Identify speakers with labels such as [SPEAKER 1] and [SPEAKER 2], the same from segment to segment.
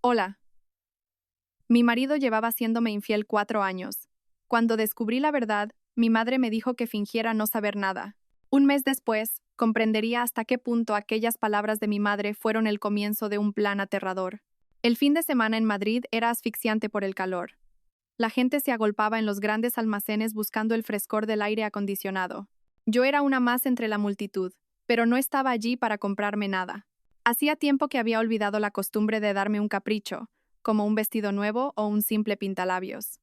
[SPEAKER 1] Hola. Mi marido llevaba siéndome infiel 4 años. Cuando descubrí la verdad, mi madre me dijo que fingiera no saber nada. Un mes después, comprendería hasta qué punto aquellas palabras de mi madre fueron el comienzo de un plan aterrador. El fin de semana en Madrid era asfixiante por el calor. La gente se agolpaba en los grandes almacenes buscando el frescor del aire acondicionado. Yo era una más entre la multitud, pero no estaba allí para comprarme nada. Hacía tiempo que había olvidado la costumbre de darme un capricho, como un vestido nuevo o un simple pintalabios.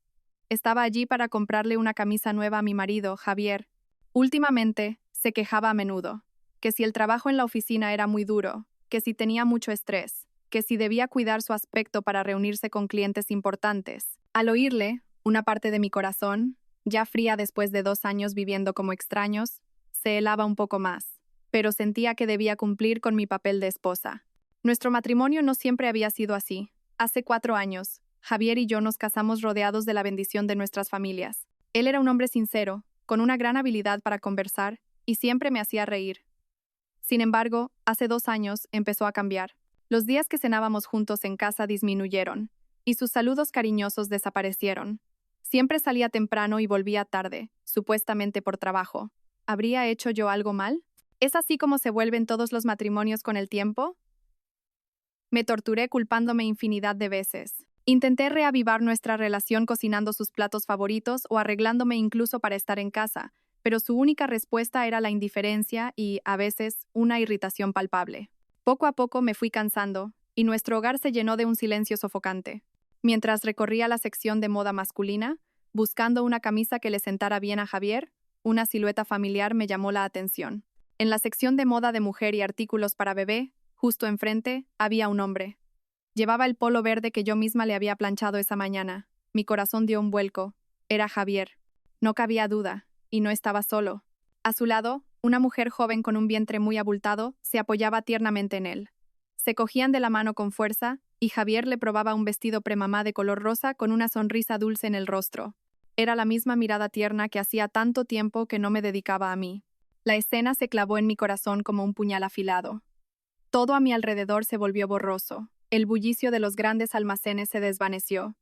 [SPEAKER 1] Estaba allí para comprarle una camisa nueva a mi marido, Javier. Últimamente, se quejaba a menudo, que si el trabajo en la oficina era muy duro, que si tenía mucho estrés, que si debía cuidar su aspecto para reunirse con clientes importantes. Al oírle, una parte de mi corazón, ya fría después de 2 años viviendo como extraños, se helaba un poco más, pero sentía que debía cumplir con mi papel de esposa. Nuestro matrimonio no siempre había sido así. Hace 4 años, Javier y yo nos casamos rodeados de la bendición de nuestras familias. Él era un hombre sincero, con una gran habilidad para conversar, y siempre me hacía reír. Sin embargo, hace 2 años empezó a cambiar. Los días que cenábamos juntos en casa disminuyeron, y sus saludos cariñosos desaparecieron. Siempre salía temprano y volvía tarde, supuestamente por trabajo. ¿Habría hecho yo algo mal? ¿Es así como se vuelven todos los matrimonios con el tiempo? Me torturé culpándome infinidad de veces. Intenté reavivar nuestra relación cocinando sus platos favoritos o arreglándome incluso para estar en casa, pero su única respuesta era la indiferencia y, a veces, una irritación palpable. Poco a poco me fui cansando, y nuestro hogar se llenó de un silencio sofocante. Mientras recorría la sección de moda masculina, buscando una camisa que le sentara bien a Javier, una silueta familiar me llamó la atención. En la sección de moda de mujer y artículos para bebé, justo enfrente, había un hombre. Llevaba el polo verde que yo misma le había planchado esa mañana. Mi corazón dio un vuelco. Era Javier. No cabía duda, y no estaba solo. A su lado, una mujer joven con un vientre muy abultado se apoyaba tiernamente en él. Se cogían de la mano con fuerza, y Javier le probaba un vestido premamá de color rosa con una sonrisa dulce en el rostro. Era la misma mirada tierna que hacía tanto tiempo que no me dedicaba a mí. La escena se clavó en mi corazón como un puñal afilado. Todo a mi alrededor se volvió borroso. El bullicio de los grandes almacenes se desvaneció.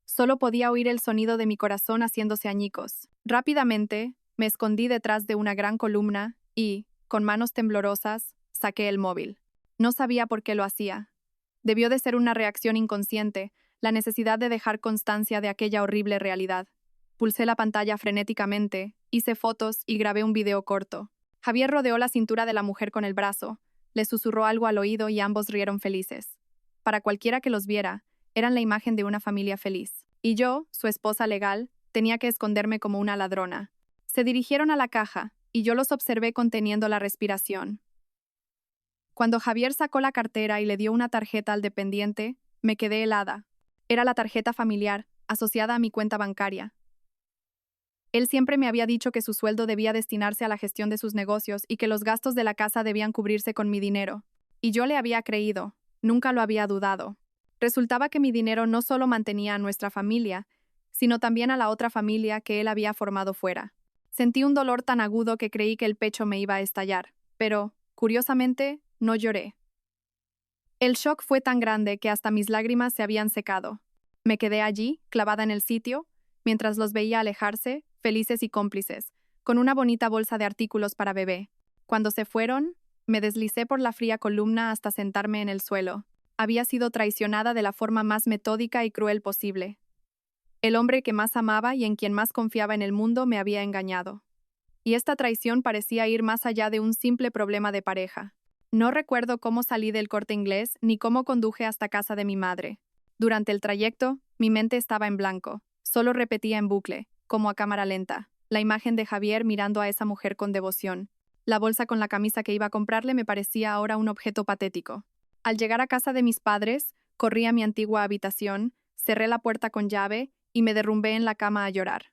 [SPEAKER 1] Solo podía oír el sonido de mi corazón haciéndose añicos. Rápidamente, me escondí detrás de una gran columna y, con manos temblorosas, saqué el móvil. No sabía por qué lo hacía. Debió de ser una reacción inconsciente, la necesidad de dejar constancia de aquella horrible realidad. Pulsé la pantalla frenéticamente, hice fotos y grabé un video corto. Javier rodeó la cintura de la mujer con el brazo, le susurró algo al oído y ambos rieron felices. Para cualquiera que los viera, eran la imagen de una familia feliz. Y yo, su esposa legal, tenía que esconderme como una ladrona. Se dirigieron a la caja, y yo los observé conteniendo la respiración. Cuando Javier sacó la cartera y le dio una tarjeta al dependiente, me quedé helada. Era la tarjeta familiar, asociada a mi cuenta bancaria. Él siempre me había dicho que su sueldo debía destinarse a la gestión de sus negocios y que los gastos de la casa debían cubrirse con mi dinero. Y yo le había creído, nunca lo había dudado. Resultaba que mi dinero no solo mantenía a nuestra familia, sino también a la otra familia que él había formado fuera. Sentí un dolor tan agudo que creí que el pecho me iba a estallar, pero, curiosamente, no lloré. El shock fue tan grande que hasta mis lágrimas se habían secado. Me quedé allí, clavada en el sitio, mientras los veía alejarse, felices y cómplices, con una bonita bolsa de artículos para bebé. Cuando se fueron, me deslicé por la fría columna hasta sentarme en el suelo. Había sido traicionada de la forma más metódica y cruel posible. El hombre que más amaba y en quien más confiaba en el mundo me había engañado. Y esta traición parecía ir más allá de un simple problema de pareja. No recuerdo cómo salí del Corte Inglés ni cómo conduje hasta casa de mi madre. Durante el trayecto, mi mente estaba en blanco. Solo repetía en bucle, como a cámara lenta, la imagen de Javier mirando a esa mujer con devoción. La bolsa con la camisa que iba a comprarle me parecía ahora un objeto patético. Al llegar a casa de mis padres, corrí a mi antigua habitación, cerré la puerta con llave y me derrumbé en la cama a llorar.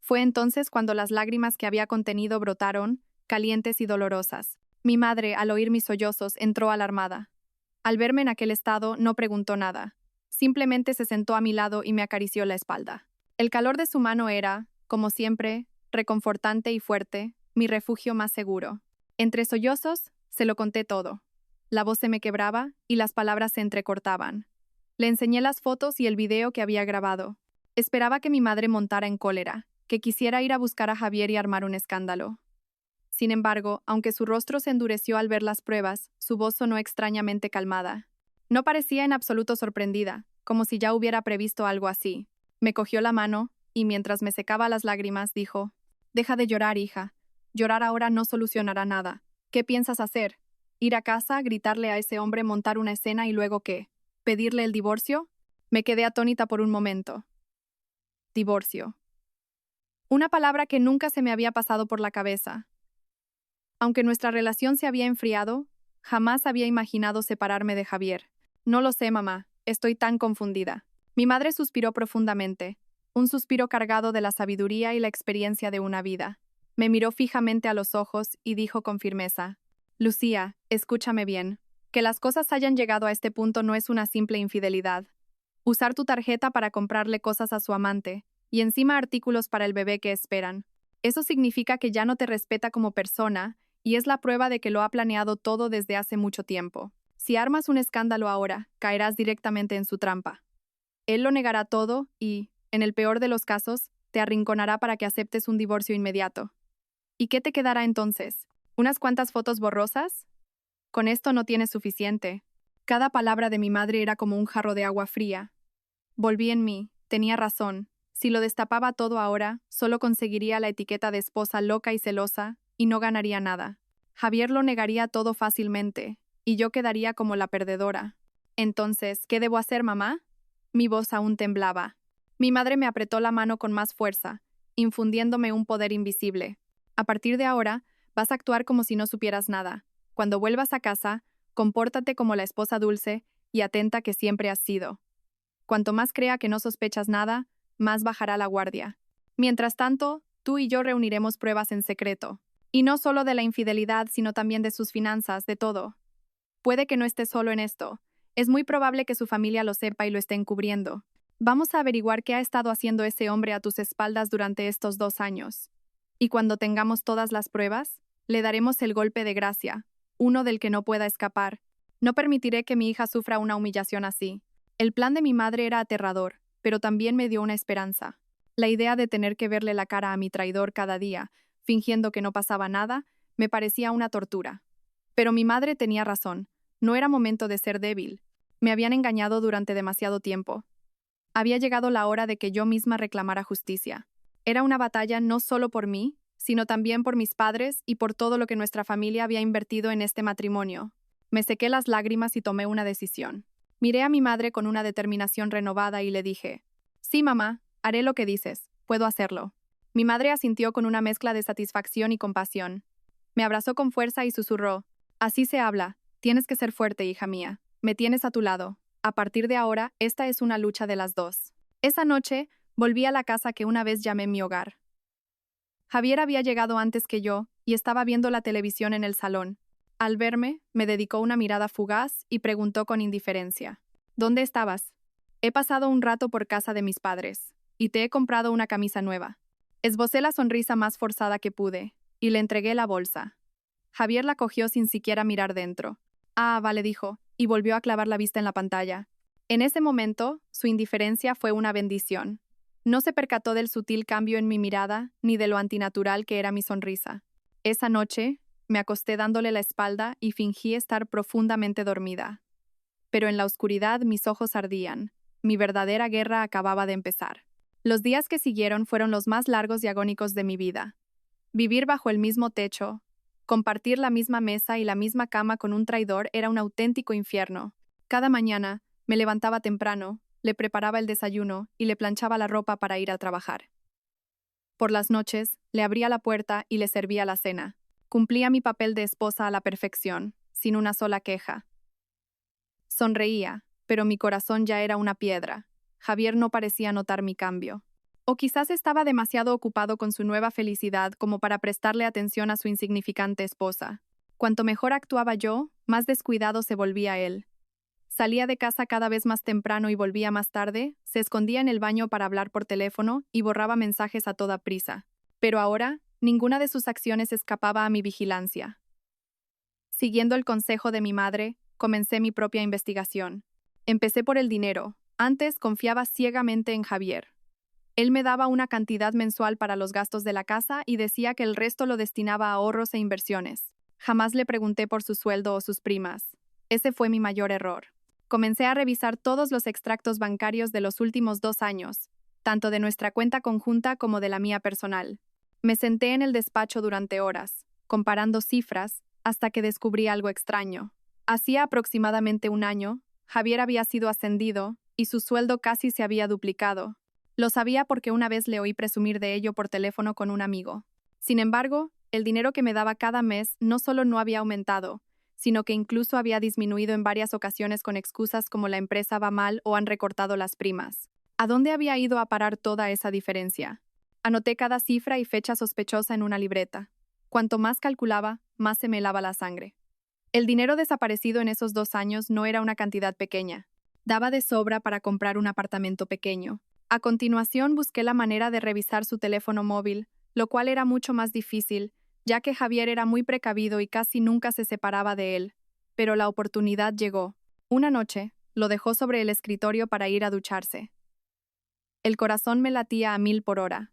[SPEAKER 1] Fue entonces cuando las lágrimas que había contenido brotaron, calientes y dolorosas. Mi madre, al oír mis sollozos, entró alarmada. Al verme en aquel estado, no preguntó nada. Simplemente se sentó a mi lado y me acarició la espalda. El calor de su mano era, como siempre, reconfortante y fuerte, mi refugio más seguro. Entre sollozos, se lo conté todo. La voz se me quebraba y las palabras se entrecortaban. Le enseñé las fotos y el video que había grabado. Esperaba que mi madre montara en cólera, que quisiera ir a buscar a Javier y armar un escándalo. Sin embargo, aunque su rostro se endureció al ver las pruebas, su voz sonó extrañamente calmada. No parecía en absoluto sorprendida, como si ya hubiera previsto algo así. Me cogió la mano, y mientras me secaba las lágrimas, dijo: «Deja de llorar, hija. Llorar ahora no solucionará nada. ¿Qué piensas hacer? ¿Ir a casa, gritarle a ese hombre, montar una escena y luego qué? ¿Pedirle el divorcio?» Me quedé atónita por un momento. Divorcio. Una palabra que nunca se me había pasado por la cabeza. Aunque nuestra relación se había enfriado, jamás había imaginado separarme de Javier. No lo sé, mamá, estoy tan confundida. Mi madre suspiró profundamente, un suspiro cargado de la sabiduría y la experiencia de una vida. Me miró fijamente a los ojos y dijo con firmeza: «Lucía, escúchame bien. Que las cosas hayan llegado a este punto no es una simple infidelidad. Usar tu tarjeta para comprarle cosas a su amante, y encima artículos para el bebé que esperan. Eso significa que ya no te respeta como persona, y es la prueba de que lo ha planeado todo desde hace mucho tiempo. Si armas un escándalo ahora, caerás directamente en su trampa. Él lo negará todo y, en el peor de los casos, te arrinconará para que aceptes un divorcio inmediato. ¿Y qué te quedará entonces? ¿Unas cuantas fotos borrosas? Con esto no tienes suficiente». Cada palabra de mi madre era como un jarro de agua fría. Volví en mí, tenía razón. Si lo destapaba todo ahora, solo conseguiría la etiqueta de esposa loca y celosa, y no ganaría nada. Javier lo negaría todo fácilmente, y yo quedaría como la perdedora. Entonces, ¿qué debo hacer, mamá? Mi voz aún temblaba. Mi madre me apretó la mano con más fuerza, infundiéndome un poder invisible. A partir de ahora, vas a actuar como si no supieras nada. Cuando vuelvas a casa, compórtate como la esposa dulce y atenta que siempre has sido. Cuanto más crea que no sospechas nada, más bajará la guardia. Mientras tanto, tú y yo reuniremos pruebas en secreto. Y no solo de la infidelidad, sino también de sus finanzas, de todo. Puede que no esté solo en esto. Es muy probable que su familia lo sepa y lo esté encubriendo. Vamos a averiguar qué ha estado haciendo ese hombre a tus espaldas durante estos 2 años. Y cuando tengamos todas las pruebas, le daremos el golpe de gracia, uno del que no pueda escapar. No permitiré que mi hija sufra una humillación así. El plan de mi madre era aterrador, pero también me dio una esperanza. La idea de tener que verle la cara a mi traidor cada día, fingiendo que no pasaba nada, me parecía una tortura. Pero mi madre tenía razón. No era momento de ser débil. Me habían engañado durante demasiado tiempo. Había llegado la hora de que yo misma reclamara justicia. Era una batalla no solo por mí, sino también por mis padres y por todo lo que nuestra familia había invertido en este matrimonio. Me sequé las lágrimas y tomé una decisión. Miré a mi madre con una determinación renovada y le dije: «Sí, mamá, haré lo que dices, puedo hacerlo». Mi madre asintió con una mezcla de satisfacción y compasión. Me abrazó con fuerza y susurró: «Así se habla, tienes que ser fuerte, hija mía, me tienes a tu lado. A partir de ahora, esta es una lucha de las dos». Esa noche, volví a la casa que una vez llamé mi hogar. Javier había llegado antes que yo y estaba viendo la televisión en el salón. Al verme, me dedicó una mirada fugaz y preguntó con indiferencia: «¿Dónde estabas?» «He pasado un rato por casa de mis padres, y te he comprado una camisa nueva». Esbocé la sonrisa más forzada que pude, y le entregué la bolsa. Javier la cogió sin siquiera mirar dentro. «Ah, vale», dijo, y volvió a clavar la vista en la pantalla. En ese momento, su indiferencia fue una bendición. No se percató del sutil cambio en mi mirada, ni de lo antinatural que era mi sonrisa. Esa noche, me acosté dándole la espalda y fingí estar profundamente dormida. Pero en la oscuridad mis ojos ardían. Mi verdadera guerra acababa de empezar. Los días que siguieron fueron los más largos y agónicos de mi vida. Vivir bajo el mismo techo, compartir la misma mesa y la misma cama con un traidor era un auténtico infierno. Cada mañana, me levantaba temprano, le preparaba el desayuno y le planchaba la ropa para ir a trabajar. Por las noches, le abría la puerta y le servía la cena. Cumplía mi papel de esposa a la perfección, sin una sola queja. Sonreía, pero mi corazón ya era una piedra. Javier no parecía notar mi cambio. O quizás estaba demasiado ocupado con su nueva felicidad como para prestarle atención a su insignificante esposa. Cuanto mejor actuaba yo, más descuidado se volvía él. Salía de casa cada vez más temprano y volvía más tarde, se escondía en el baño para hablar por teléfono y borraba mensajes a toda prisa. Pero ahora, ninguna de sus acciones escapaba a mi vigilancia. Siguiendo el consejo de mi madre, comencé mi propia investigación. Empecé por el dinero. Antes confiaba ciegamente en Javier. Él me daba una cantidad mensual para los gastos de la casa y decía que el resto lo destinaba a ahorros e inversiones. Jamás le pregunté por su sueldo o sus primas. Ese fue mi mayor error. Comencé a revisar todos los extractos bancarios de los últimos 2 años, tanto de nuestra cuenta conjunta como de la mía personal. Me senté en el despacho durante horas, comparando cifras, hasta que descubrí algo extraño. Hacía aproximadamente un año, Javier había sido ascendido y su sueldo casi se había duplicado. Lo sabía porque una vez le oí presumir de ello por teléfono con un amigo. Sin embargo, el dinero que me daba cada mes no solo no había aumentado, sino que incluso había disminuido en varias ocasiones con excusas como la empresa va mal o han recortado las primas. ¿A dónde había ido a parar toda esa diferencia? Anoté cada cifra y fecha sospechosa en una libreta. Cuanto más calculaba, más se me helaba la sangre. El dinero desaparecido en esos 2 años no era una cantidad pequeña. Daba de sobra para comprar un apartamento pequeño. A continuación busqué la manera de revisar su teléfono móvil, lo cual era mucho más difícil, ya que Javier era muy precavido y casi nunca se separaba de él. Pero la oportunidad llegó. Una noche, lo dejó sobre el escritorio para ir a ducharse. El corazón me latía a 1000 por hora.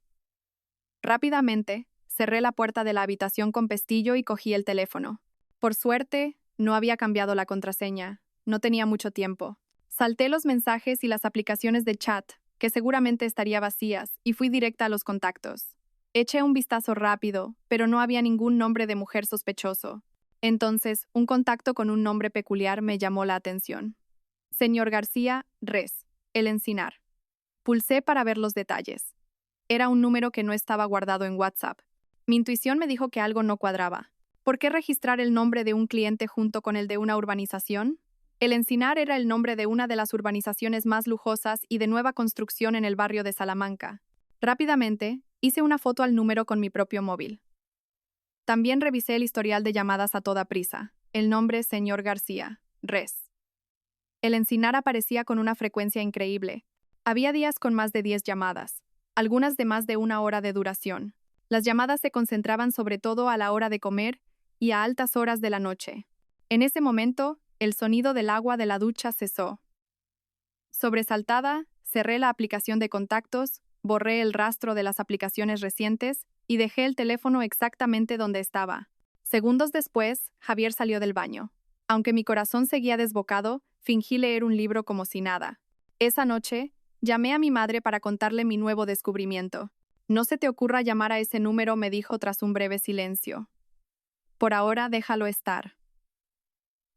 [SPEAKER 1] Rápidamente, cerré la puerta de la habitación con pestillo y cogí el teléfono. Por suerte, no había cambiado la contraseña. No tenía mucho tiempo. Salté los mensajes y las aplicaciones de chat, que seguramente estarían vacías, y fui directa a los contactos. Eché un vistazo rápido, pero no había ningún nombre de mujer sospechoso. Entonces, un contacto con un nombre peculiar me llamó la atención. Señor García, Res, El Encinar. Pulsé para ver los detalles. Era un número que no estaba guardado en WhatsApp. Mi intuición me dijo que algo no cuadraba. ¿Por qué registrar el nombre de un cliente junto con el de una urbanización? El Encinar era el nombre de una de las urbanizaciones más lujosas y de nueva construcción en el barrio de Salamanca. Rápidamente, hice una foto al número con mi propio móvil. También revisé el historial de llamadas a toda prisa. El nombre Señor García, Res. El Encinar aparecía con una frecuencia increíble. Había días con más de 10 llamadas, algunas de más de 1 hora de duración. Las llamadas se concentraban sobre todo a la hora de comer y a altas horas de la noche. En ese momento, el sonido del agua de la ducha cesó. Sobresaltada, cerré la aplicación de contactos, borré el rastro de las aplicaciones recientes y dejé el teléfono exactamente donde estaba. Segundos después, Javier salió del baño. Aunque mi corazón seguía desbocado, fingí leer un libro como si nada. Esa noche, llamé a mi madre para contarle mi nuevo descubrimiento. No se te ocurra llamar a ese número, me dijo tras un breve silencio. Por ahora, déjalo estar.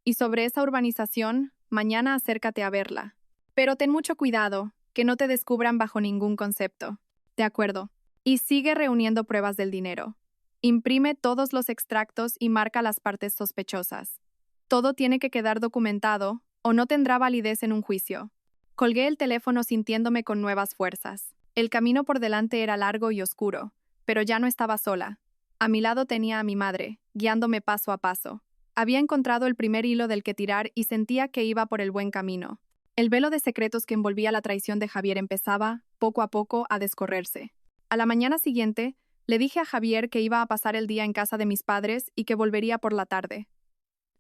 [SPEAKER 1] Y sobre esa urbanización, mañana acércate a verla. Pero ten mucho cuidado, que no te descubran bajo ningún concepto. De acuerdo. Y sigue reuniendo pruebas del dinero. Imprime todos los extractos y marca las partes sospechosas. Todo tiene que quedar documentado, o no tendrá validez en un juicio. Colgué el teléfono sintiéndome con nuevas fuerzas. El camino por delante era largo y oscuro, pero ya no estaba sola. A mi lado tenía a mi madre, guiándome paso a paso. Había encontrado el primer hilo del que tirar y sentía que iba por el buen camino. El velo de secretos que envolvía la traición de Javier empezaba, poco a poco, a descorrerse. A la mañana siguiente, le dije a Javier que iba a pasar el día en casa de mis padres y que volvería por la tarde.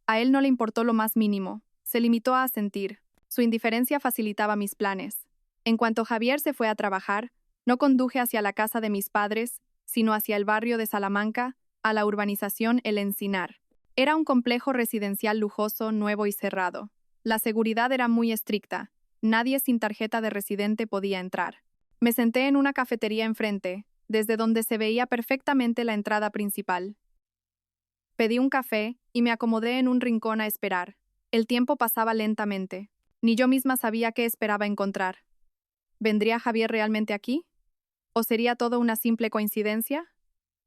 [SPEAKER 1] A él no le importó lo más mínimo, se limitó a asentir. Su indiferencia facilitaba mis planes. En cuanto Javier se fue a trabajar, no conduje hacia la casa de mis padres, sino hacia el barrio de Salamanca, a la urbanización El Encinar. Era un complejo residencial lujoso, nuevo y cerrado. La seguridad era muy estricta. Nadie sin tarjeta de residente podía entrar. Me senté en una cafetería enfrente, desde donde se veía perfectamente la entrada principal. Pedí un café y me acomodé en un rincón a esperar. El tiempo pasaba lentamente. Ni yo misma sabía qué esperaba encontrar. ¿Vendría Javier realmente aquí? ¿O sería todo una simple coincidencia?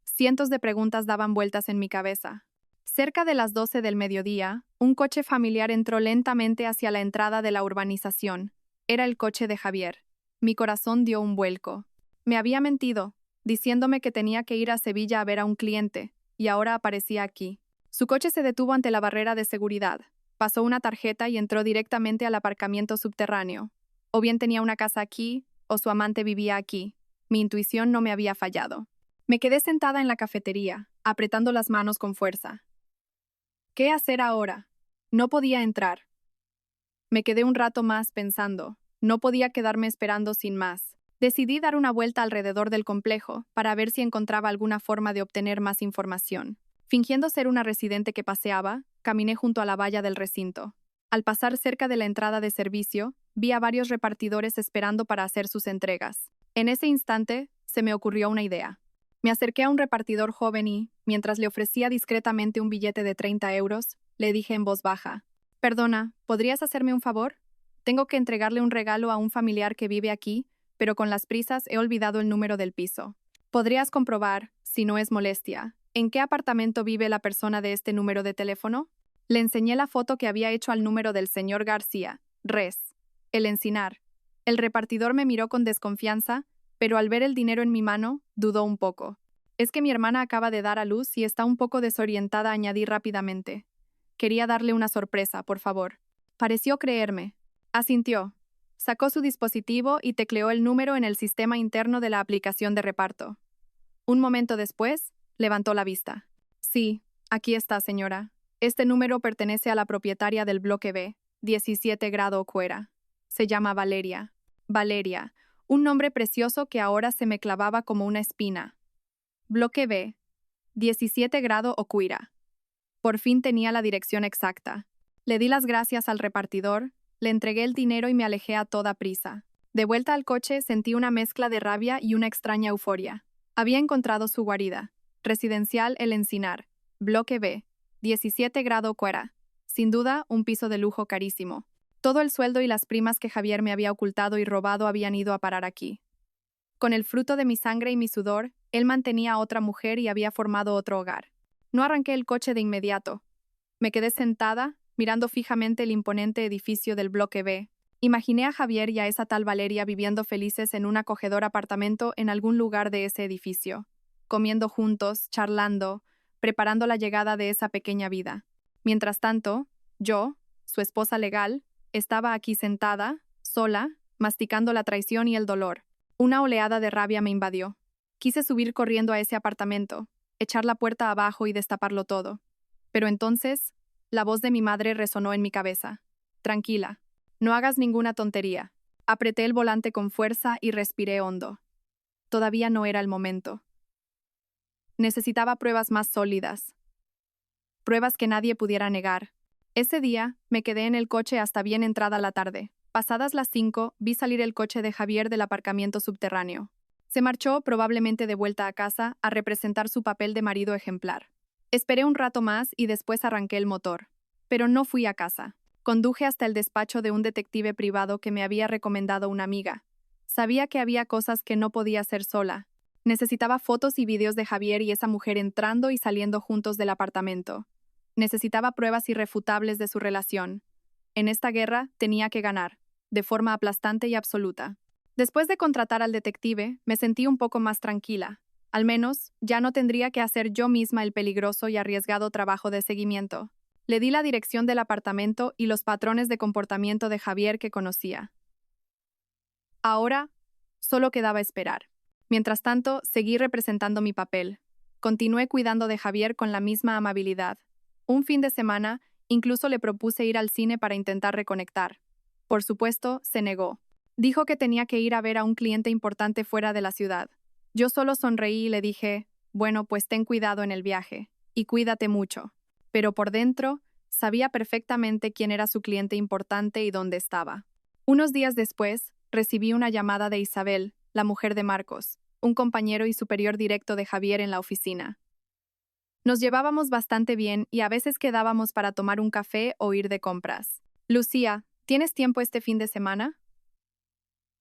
[SPEAKER 1] Cientos de preguntas daban vueltas en mi cabeza. Cerca de las 12 del mediodía, un coche familiar entró lentamente hacia la entrada de la urbanización. Era el coche de Javier. Mi corazón dio un vuelco. Me había mentido, diciéndome que tenía que ir a Sevilla a ver a un cliente, y ahora aparecía aquí. Su coche se detuvo ante la barrera de seguridad. Pasó una tarjeta y entró directamente al aparcamiento subterráneo. O bien tenía una casa aquí, o su amante vivía aquí. Mi intuición no me había fallado. Me quedé sentada en la cafetería, apretando las manos con fuerza. ¿Qué hacer ahora? No podía entrar. Me quedé un rato más pensando. No podía quedarme esperando sin más. Decidí dar una vuelta alrededor del complejo para ver si encontraba alguna forma de obtener más información. Fingiendo ser una residente que paseaba, caminé junto a la valla del recinto. Al pasar cerca de la entrada de servicio, vi a varios repartidores esperando para hacer sus entregas. En ese instante, se me ocurrió una idea. Me acerqué a un repartidor joven y, mientras le ofrecía discretamente un billete de 30 euros, le dije en voz baja: «Perdona, ¿podrías hacerme un favor? Tengo que entregarle un regalo a un familiar que vive aquí, pero con las prisas he olvidado el número del piso. ¿Podrías comprobar, si no es molestia, en qué apartamento vive la persona de este número de teléfono?» Le enseñé la foto que había hecho al número del señor García, Res, El Encinar. El repartidor me miró con desconfianza, pero al ver el dinero en mi mano, dudó un poco. «Es que mi hermana acaba de dar a luz y está un poco desorientada», añadí rápidamente. «Quería darle una sorpresa, por favor». Pareció creerme. Asintió. Sacó su dispositivo y tecleó el número en el sistema interno de la aplicación de reparto. Un momento después, levantó la vista. «Sí, aquí está, señora. Este número pertenece a la propietaria del bloque B, 17 grado Cuera. Se llama Valeria. Valeria, un nombre precioso que ahora se me clavaba como una espina. Bloque B, 17 grado Ocuira. Por fin tenía la dirección exacta. Le di las gracias al repartidor, le entregué el dinero y me alejé a toda prisa. De vuelta al coche sentí una mezcla de rabia y una extraña euforia. Había encontrado su guarida. Residencial El Encinar. Bloque B, 17 grado Cuera. Sin duda, un piso de lujo carísimo. Todo el sueldo y las primas que Javier me había ocultado y robado habían ido a parar aquí. Con el fruto de mi sangre y mi sudor, él mantenía a otra mujer y había formado otro hogar. No arranqué el coche de inmediato. Me quedé sentada, mirando fijamente el imponente edificio del bloque B. Imaginé a Javier y a esa tal Valeria viviendo felices en un acogedor apartamento en algún lugar de ese edificio, comiendo juntos, charlando, preparando la llegada de esa pequeña vida. Mientras tanto, yo, su esposa legal, estaba aquí sentada, sola, masticando la traición y el dolor. Una oleada de rabia me invadió. Quise subir corriendo a ese apartamento, echar la puerta abajo y destaparlo todo. Pero entonces, la voz de mi madre resonó en mi cabeza. «Tranquila, no hagas ninguna tontería». Apreté el volante con fuerza y respiré hondo. Todavía no era el momento. Necesitaba pruebas más sólidas. Pruebas que nadie pudiera negar. Ese día, me quedé en el coche hasta bien entrada la tarde. Pasadas las 5, vi salir el coche de Javier del aparcamiento subterráneo. Se marchó, probablemente de vuelta a casa, a representar su papel de marido ejemplar. Esperé un rato más y después arranqué el motor. Pero no fui a casa. Conduje hasta el despacho de un detective privado que me había recomendado una amiga. Sabía que había cosas que no podía hacer sola. Necesitaba fotos y videos de Javier y esa mujer entrando y saliendo juntos del apartamento. Necesitaba pruebas irrefutables de su relación. En esta guerra tenía que ganar, de forma aplastante y absoluta. Después de contratar al detective, me sentí un poco más tranquila. Al menos, ya no tendría que hacer yo misma el peligroso y arriesgado trabajo de seguimiento. Le di la dirección del apartamento y los patrones de comportamiento de Javier que conocía. Ahora, solo quedaba esperar. Mientras tanto, seguí representando mi papel. Continué cuidando de Javier con la misma amabilidad. Un fin de semana, incluso le propuse ir al cine para intentar reconectar. Por supuesto, se negó. Dijo que tenía que ir a ver a un cliente importante fuera de la ciudad. Yo solo sonreí y le dije: «Bueno, pues ten cuidado en el viaje, y cuídate mucho». Pero por dentro, sabía perfectamente quién era su cliente importante y dónde estaba. Unos días después, recibí una llamada de Isabel, la mujer de Marcos, un compañero y superior directo de Javier en la oficina. Nos llevábamos bastante bien y a veces quedábamos para tomar un café o ir de compras. «Lucía, ¿tienes tiempo este fin de semana?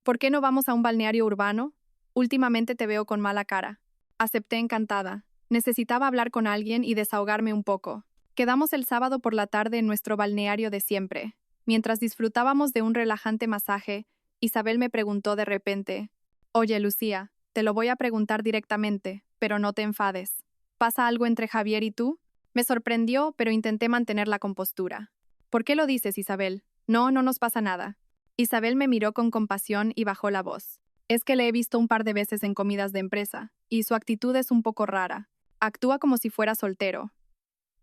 [SPEAKER 1] ¿Por qué no vamos a un balneario urbano? Últimamente te veo con mala cara». Acepté encantada. Necesitaba hablar con alguien y desahogarme un poco. Quedamos el sábado por la tarde en nuestro balneario de siempre. Mientras disfrutábamos de un relajante masaje, Isabel me preguntó de repente: «Oye, Lucía, te lo voy a preguntar directamente, pero no te enfades. ¿Pasa algo entre Javier y tú?». Me sorprendió, pero intenté mantener la compostura. «¿Por qué lo dices, Isabel? No, no nos pasa nada». Isabel me miró con compasión y bajó la voz. «Es que le he visto un par de veces en comidas de empresa, y su actitud es un poco rara. Actúa como si fuera soltero.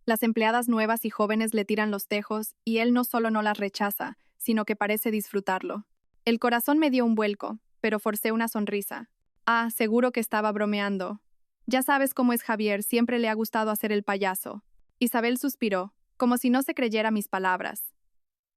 [SPEAKER 1] Las empleadas nuevas y jóvenes le tiran los tejos, y él no solo no las rechaza, sino que parece disfrutarlo. El corazón me dio un vuelco, pero forcé una sonrisa. Ah, seguro que estaba bromeando. Ya sabes cómo es Javier, siempre le ha gustado hacer el payaso. Isabel suspiró, como si no se creyera mis palabras.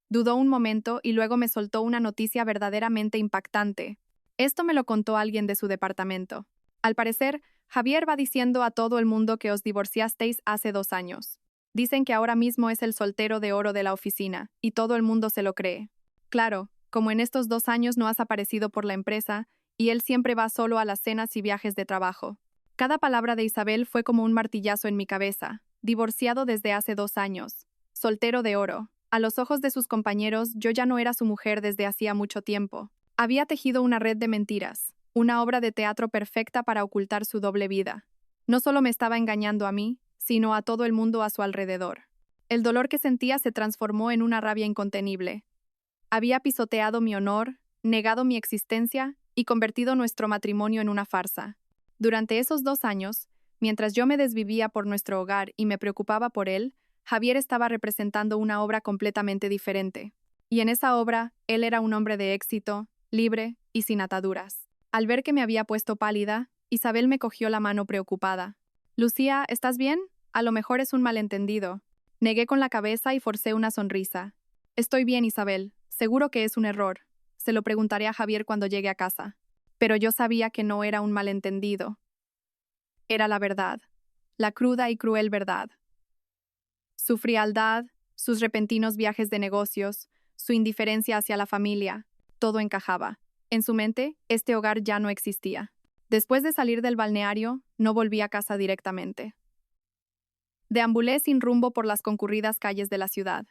[SPEAKER 1] Dudó un momento y luego me soltó una noticia verdaderamente impactante. Esto me lo contó alguien de su departamento. Al parecer, Javier va diciendo a todo el mundo que os divorciasteis hace 2 años. Dicen que ahora mismo es el soltero de oro de la oficina, y todo el mundo se lo cree. Claro, como en estos 2 años no has aparecido por la empresa, y él siempre va solo a las cenas y viajes de trabajo. Cada palabra de Isabel fue como un martillazo en mi cabeza. Divorciado desde hace 2 años. Soltero de oro. A los ojos de sus compañeros, yo ya no era su mujer desde hacía mucho tiempo. Había tejido una red de mentiras, una obra de teatro perfecta para ocultar su doble vida. No solo me estaba engañando a mí, sino a todo el mundo a su alrededor. El dolor que sentía se transformó en una rabia incontenible. Había pisoteado mi honor, negado mi existencia y convertido nuestro matrimonio en una farsa. Durante esos 2 años, mientras yo me desvivía por nuestro hogar y me preocupaba por él, Javier estaba representando una obra completamente diferente. Y en esa obra, él era un hombre de éxito, libre y sin ataduras. Al ver que me había puesto pálida, Isabel me cogió la mano preocupada. «Lucía, ¿estás bien? A lo mejor es un malentendido». Negué con la cabeza y forcé una sonrisa. «Estoy bien, Isabel. Seguro que es un error. Se lo preguntaré a Javier cuando llegue a casa». Pero yo sabía que no era un malentendido. Era la verdad. La cruda y cruel verdad. Su frialdad, sus repentinos viajes de negocios, su indiferencia hacia la familia, todo encajaba. En su mente, este hogar ya no existía. Después de salir del balneario, no volví a casa directamente. Deambulé sin rumbo por las concurridas calles de la ciudad.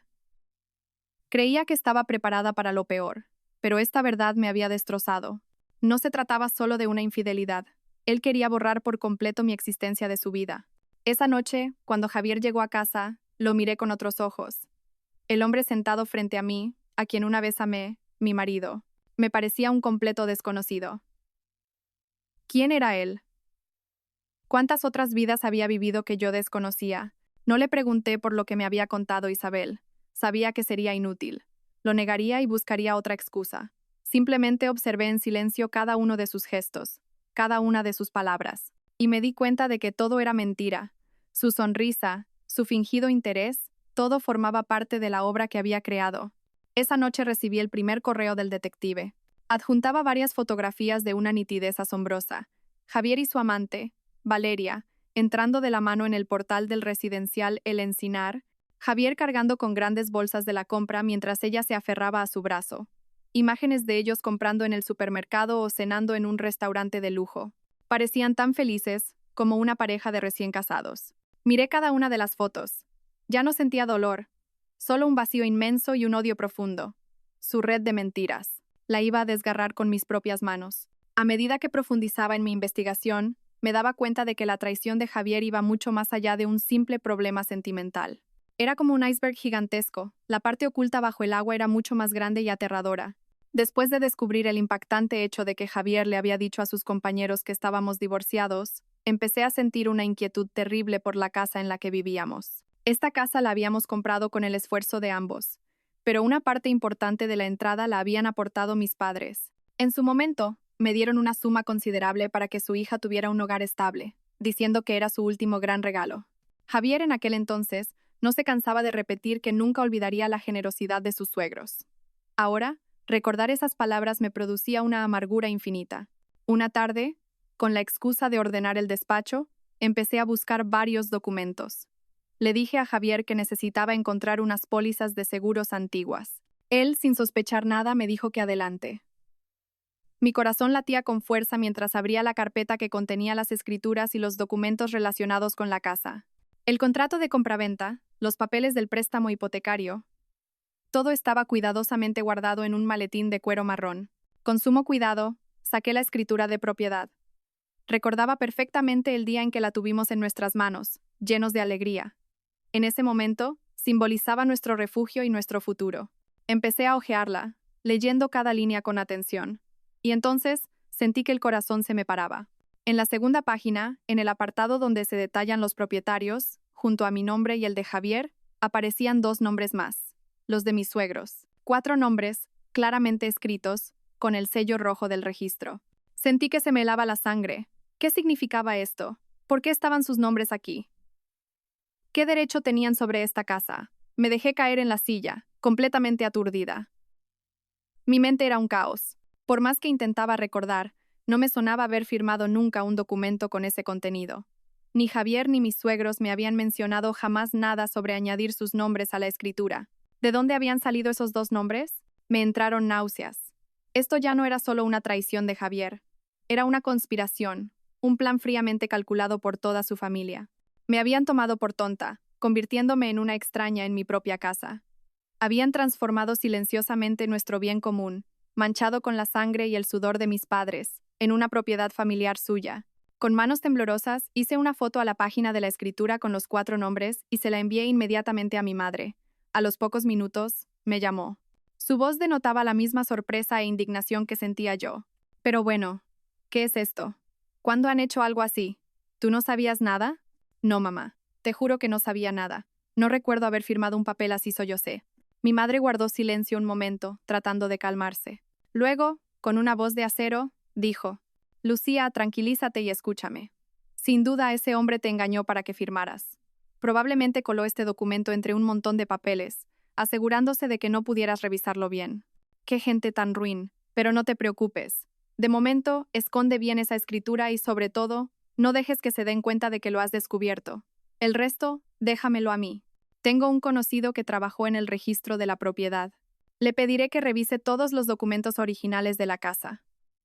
[SPEAKER 1] Creía que estaba preparada para lo peor, pero esta verdad me había destrozado. No se trataba solo de una infidelidad. Él quería borrar por completo mi existencia de su vida. Esa noche, cuando Javier llegó a casa, lo miré con otros ojos. El hombre sentado frente a mí, a quien una vez amé, mi marido, me parecía un completo desconocido. ¿Quién era él? ¿Cuántas otras vidas había vivido que yo desconocía? No le pregunté por lo que me había contado Isabel. Sabía que sería inútil. Lo negaría y buscaría otra excusa. Simplemente observé en silencio cada uno de sus gestos, cada una de sus palabras, y me di cuenta de que todo era mentira. Su sonrisa, su fingido interés, todo formaba parte de la obra que había creado. Esa noche recibí el primer correo del detective. Adjuntaba varias fotografías de una nitidez asombrosa. Javier y su amante, Valeria, entrando de la mano en el portal del residencial El Encinar, Javier cargando con grandes bolsas de la compra mientras ella se aferraba a su brazo. Imágenes de ellos comprando en el supermercado o cenando en un restaurante de lujo. Parecían tan felices como una pareja de recién casados. Miré cada una de las fotos. Ya no sentía dolor, solo un vacío inmenso y un odio profundo. Su red de mentiras. La iba a desgarrar con mis propias manos. A medida que profundizaba en mi investigación, me daba cuenta de que la traición de Javier iba mucho más allá de un simple problema sentimental. Era como un iceberg gigantesco. La parte oculta bajo el agua era mucho más grande y aterradora. Después de descubrir el impactante hecho de que Javier le había dicho a sus compañeros que estábamos divorciados, empecé a sentir una inquietud terrible por la casa en la que vivíamos. Esta casa la habíamos comprado con el esfuerzo de ambos, pero una parte importante de la entrada la habían aportado mis padres. En su momento, me dieron una suma considerable para que su hija tuviera un hogar estable, diciendo que era su último gran regalo. Javier en aquel entonces no se cansaba de repetir que nunca olvidaría la generosidad de sus suegros. Ahora, recordar esas palabras me producía una amargura infinita. Una tarde, con la excusa de ordenar el despacho, empecé a buscar varios documentos. Le dije a Javier que necesitaba encontrar unas pólizas de seguros antiguas. Él, sin sospechar nada, me dijo que adelante. Mi corazón latía con fuerza mientras abría la carpeta que contenía las escrituras y los documentos relacionados con la casa. El contrato de compraventa, los papeles del préstamo hipotecario. Todo estaba cuidadosamente guardado en un maletín de cuero marrón. Con sumo cuidado, saqué la escritura de propiedad. Recordaba perfectamente el día en que la tuvimos en nuestras manos, llenos de alegría. En ese momento, simbolizaba nuestro refugio y nuestro futuro. Empecé a hojearla, leyendo cada línea con atención. Y entonces, sentí que el corazón se me paraba. En la segunda página, en el apartado donde se detallan los propietarios, junto a mi nombre y el de Javier, aparecían 2 nombres más, los de mis suegros. 4 nombres, claramente escritos, con el sello rojo del registro. Sentí que se me helaba la sangre. ¿Qué significaba esto? ¿Por qué estaban sus nombres aquí? ¿Qué derecho tenían sobre esta casa? Me dejé caer en la silla, completamente aturdida. Mi mente era un caos. Por más que intentaba recordar, no me sonaba haber firmado nunca un documento con ese contenido. Ni Javier ni mis suegros me habían mencionado jamás nada sobre añadir sus nombres a la escritura. ¿De dónde habían salido esos 2 nombres? Me entraron náuseas. Esto ya no era solo una traición de Javier. Era una conspiración, un plan fríamente calculado por toda su familia. Me habían tomado por tonta, convirtiéndome en una extraña en mi propia casa. Habían transformado silenciosamente nuestro bien común, manchado con la sangre y el sudor de mis padres, en una propiedad familiar suya. Con manos temblorosas, hice una foto a la página de la escritura con los 4 nombres y se la envié inmediatamente a mi madre. A los pocos minutos, me llamó. Su voz denotaba la misma sorpresa e indignación que sentía yo. Pero bueno, ¿qué es esto? ¿Cuándo han hecho algo así? ¿Tú no sabías nada? No, mamá. Te juro que no sabía nada. No recuerdo haber firmado un papel así, sollocé. Mi madre guardó silencio un momento, tratando de calmarse. Luego, con una voz de acero, dijo: Lucía, tranquilízate y escúchame. Sin duda ese hombre te engañó para que firmaras. Probablemente coló este documento entre un montón de papeles, asegurándose de que no pudieras revisarlo bien. Qué gente tan ruin, pero no te preocupes. De momento, esconde bien esa escritura y, sobre todo, no dejes que se den cuenta de que lo has descubierto. El resto, déjamelo a mí. Tengo un conocido que trabajó en el registro de la propiedad. Le pediré que revise todos los documentos originales de la casa.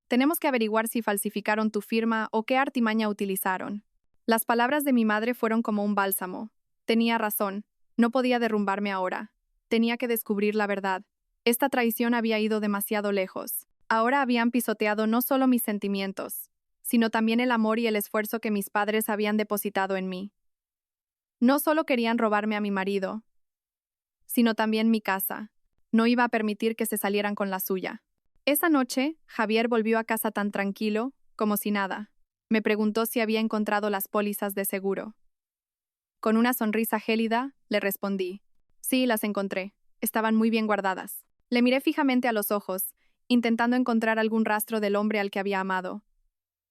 [SPEAKER 1] Tenemos que averiguar si falsificaron tu firma o qué artimaña utilizaron. Las palabras de mi madre fueron como un bálsamo. Tenía razón. No podía derrumbarme ahora. Tenía que descubrir la verdad. Esta traición había ido demasiado lejos. Ahora habían pisoteado no solo mis sentimientos, sino también el amor y el esfuerzo que mis padres habían depositado en mí. No solo querían robarme a mi marido, sino también mi casa. No iba a permitir que se salieran con la suya. Esa noche, Javier volvió a casa tan tranquilo, como si nada. Me preguntó si había encontrado las pólizas de seguro. Con una sonrisa gélida, le respondí: sí, las encontré. Estaban muy bien guardadas. Le miré fijamente a los ojos, intentando encontrar algún rastro del hombre al que había amado.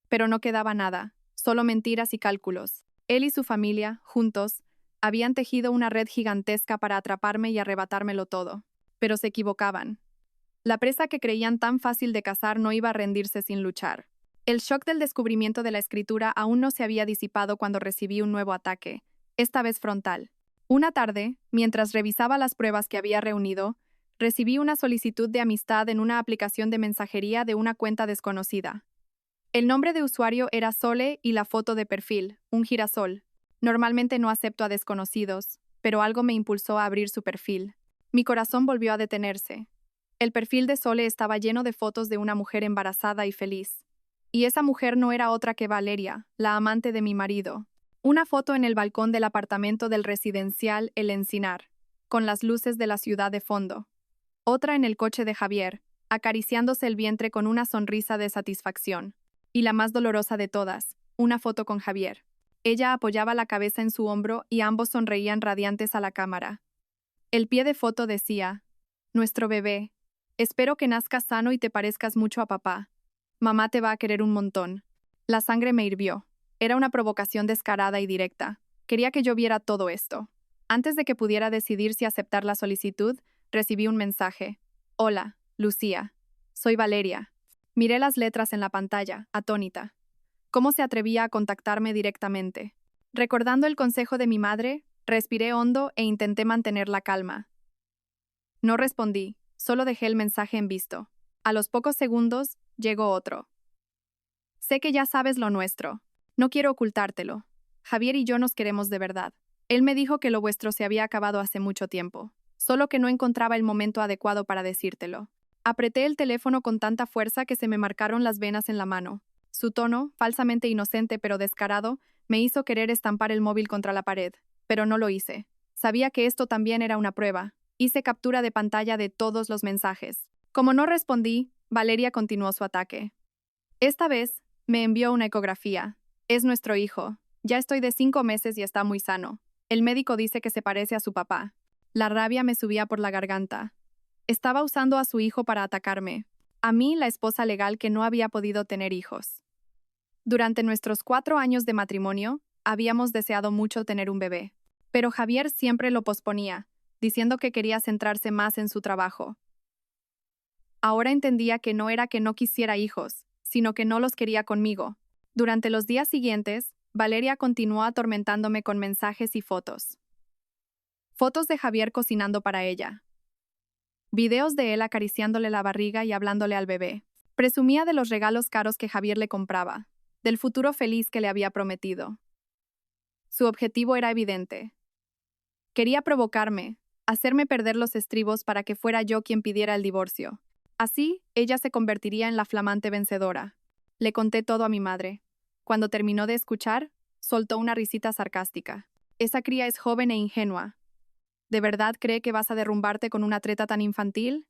[SPEAKER 1] Pero no quedaba nada, solo mentiras y cálculos. Él y su familia, juntos, habían tejido una red gigantesca para atraparme y arrebatármelo todo. Pero se equivocaban. La presa que creían tan fácil de cazar no iba a rendirse sin luchar. El shock del descubrimiento de la escritura aún no se había disipado cuando recibí un nuevo ataque, esta vez frontal. Una tarde, mientras revisaba las pruebas que había reunido, recibí una solicitud de amistad en una aplicación de mensajería de una cuenta desconocida. El nombre de usuario era Sole y la foto de perfil, un girasol. Normalmente no acepto a desconocidos, pero algo me impulsó a abrir su perfil. Mi corazón volvió a detenerse. El perfil de Sole estaba lleno de fotos de una mujer embarazada y feliz. Y esa mujer no era otra que Valeria, la amante de mi marido. Una foto en el balcón del apartamento del residencial El Encinar, con las luces de la ciudad de fondo. Otra en el coche de Javier, acariciándose el vientre con una sonrisa de satisfacción. Y la más dolorosa de todas, una foto con Javier. Ella apoyaba la cabeza en su hombro y ambos sonreían radiantes a la cámara. El pie de foto decía: nuestro bebé. Espero que nazcas sano y te parezcas mucho a papá. Mamá te va a querer un montón. La sangre me hirvió. Era una provocación descarada y directa. Quería que yo viera todo esto. Antes de que pudiera decidir si aceptar la solicitud, recibí un mensaje. Hola, Lucía. Soy Valeria. Miré las letras en la pantalla, atónita. ¿Cómo se atrevía a contactarme directamente? Recordando el consejo de mi madre, respiré hondo e intenté mantener la calma. No respondí, solo dejé el mensaje en visto. A los pocos segundos, llegó otro. Sé que ya sabes lo nuestro. No quiero ocultártelo. Javier y yo nos queremos de verdad. Él me dijo que lo vuestro se había acabado hace mucho tiempo, solo que no encontraba el momento adecuado para decírtelo. Apreté el teléfono con tanta fuerza que se me marcaron las venas en la mano. Su tono, falsamente inocente pero descarado, me hizo querer estampar el móvil contra la pared, pero no lo hice. Sabía que esto también era una prueba. Hice captura de pantalla de todos los mensajes. Como no respondí, Valeria continuó su ataque. Esta vez, me envió una ecografía. Es nuestro hijo. Ya estoy de 5 meses y está muy sano. El médico dice que se parece a su papá. La rabia me subía por la garganta. Estaba usando a su hijo para atacarme. A mí, la esposa legal que no había podido tener hijos. Durante nuestros 4 años de matrimonio, habíamos deseado mucho tener un bebé. Pero Javier siempre lo posponía, diciendo que quería centrarse más en su trabajo. Ahora entendía que no era que no quisiera hijos, sino que no los quería conmigo. Durante los días siguientes, Valeria continuó atormentándome con mensajes y fotos. Fotos de Javier cocinando para ella. Videos de él acariciándole la barriga y hablándole al bebé. Presumía de los regalos caros que Javier le compraba, del futuro feliz que le había prometido. Su objetivo era evidente. Quería provocarme, hacerme perder los estribos para que fuera yo quien pidiera el divorcio. Así, ella se convertiría en la flamante vencedora. Le conté todo a mi madre. Cuando terminó de escuchar, soltó una risita sarcástica. Esa cría es joven e ingenua. ¿De verdad cree que vas a derrumbarte con una treta tan infantil?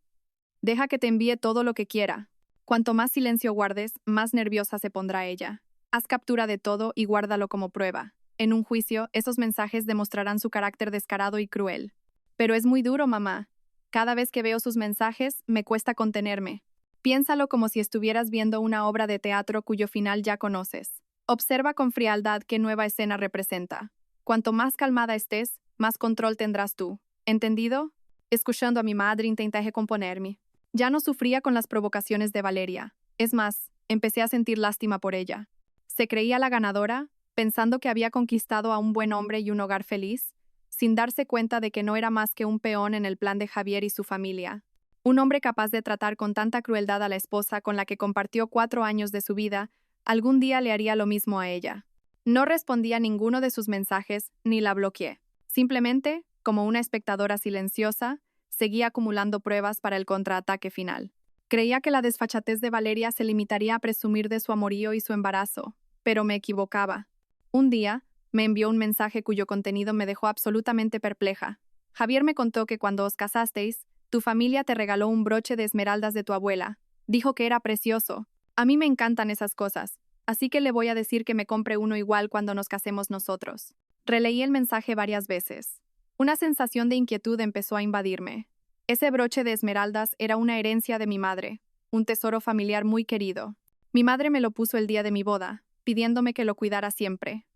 [SPEAKER 1] Deja que te envíe todo lo que quiera. Cuanto más silencio guardes, más nerviosa se pondrá ella. Haz captura de todo y guárdalo como prueba. En un juicio, esos mensajes demostrarán su carácter descarado y cruel. Pero es muy duro, mamá. Cada vez que veo sus mensajes, me cuesta contenerme. Piénsalo como si estuvieras viendo una obra de teatro cuyo final ya conoces. Observa con frialdad qué nueva escena representa. Cuanto más calmada estés, más control tendrás tú. ¿Entendido? Escuchando a mi madre, intenté recomponerme. Ya no sufría con las provocaciones de Valeria. Es más, empecé a sentir lástima por ella. Se creía la ganadora, pensando que había conquistado a un buen hombre y un hogar feliz, sin darse cuenta de que no era más que un peón en el plan de Javier y su familia. Un hombre capaz de tratar con tanta crueldad a la esposa con la que compartió 4 años de su vida, algún día le haría lo mismo a ella. No respondí a ninguno de sus mensajes ni la bloqueé. Simplemente, como una espectadora silenciosa, seguía acumulando pruebas para el contraataque final. Creía que la desfachatez de Valeria se limitaría a presumir de su amorío y su embarazo, pero me equivocaba. Un día, me envió un mensaje cuyo contenido me dejó absolutamente perpleja. Javier me contó que cuando os casasteis, tu familia te regaló un broche de esmeraldas de tu abuela. Dijo que era precioso. A mí me encantan esas cosas, así que le voy a decir que me compre uno igual cuando nos casemos nosotros. Releí el mensaje varias veces. Una sensación de inquietud empezó a invadirme. Ese broche de esmeraldas era una herencia de mi madre, un tesoro familiar muy querido. Mi madre me lo puso el día de mi boda, pidiéndome que lo cuidara siempre.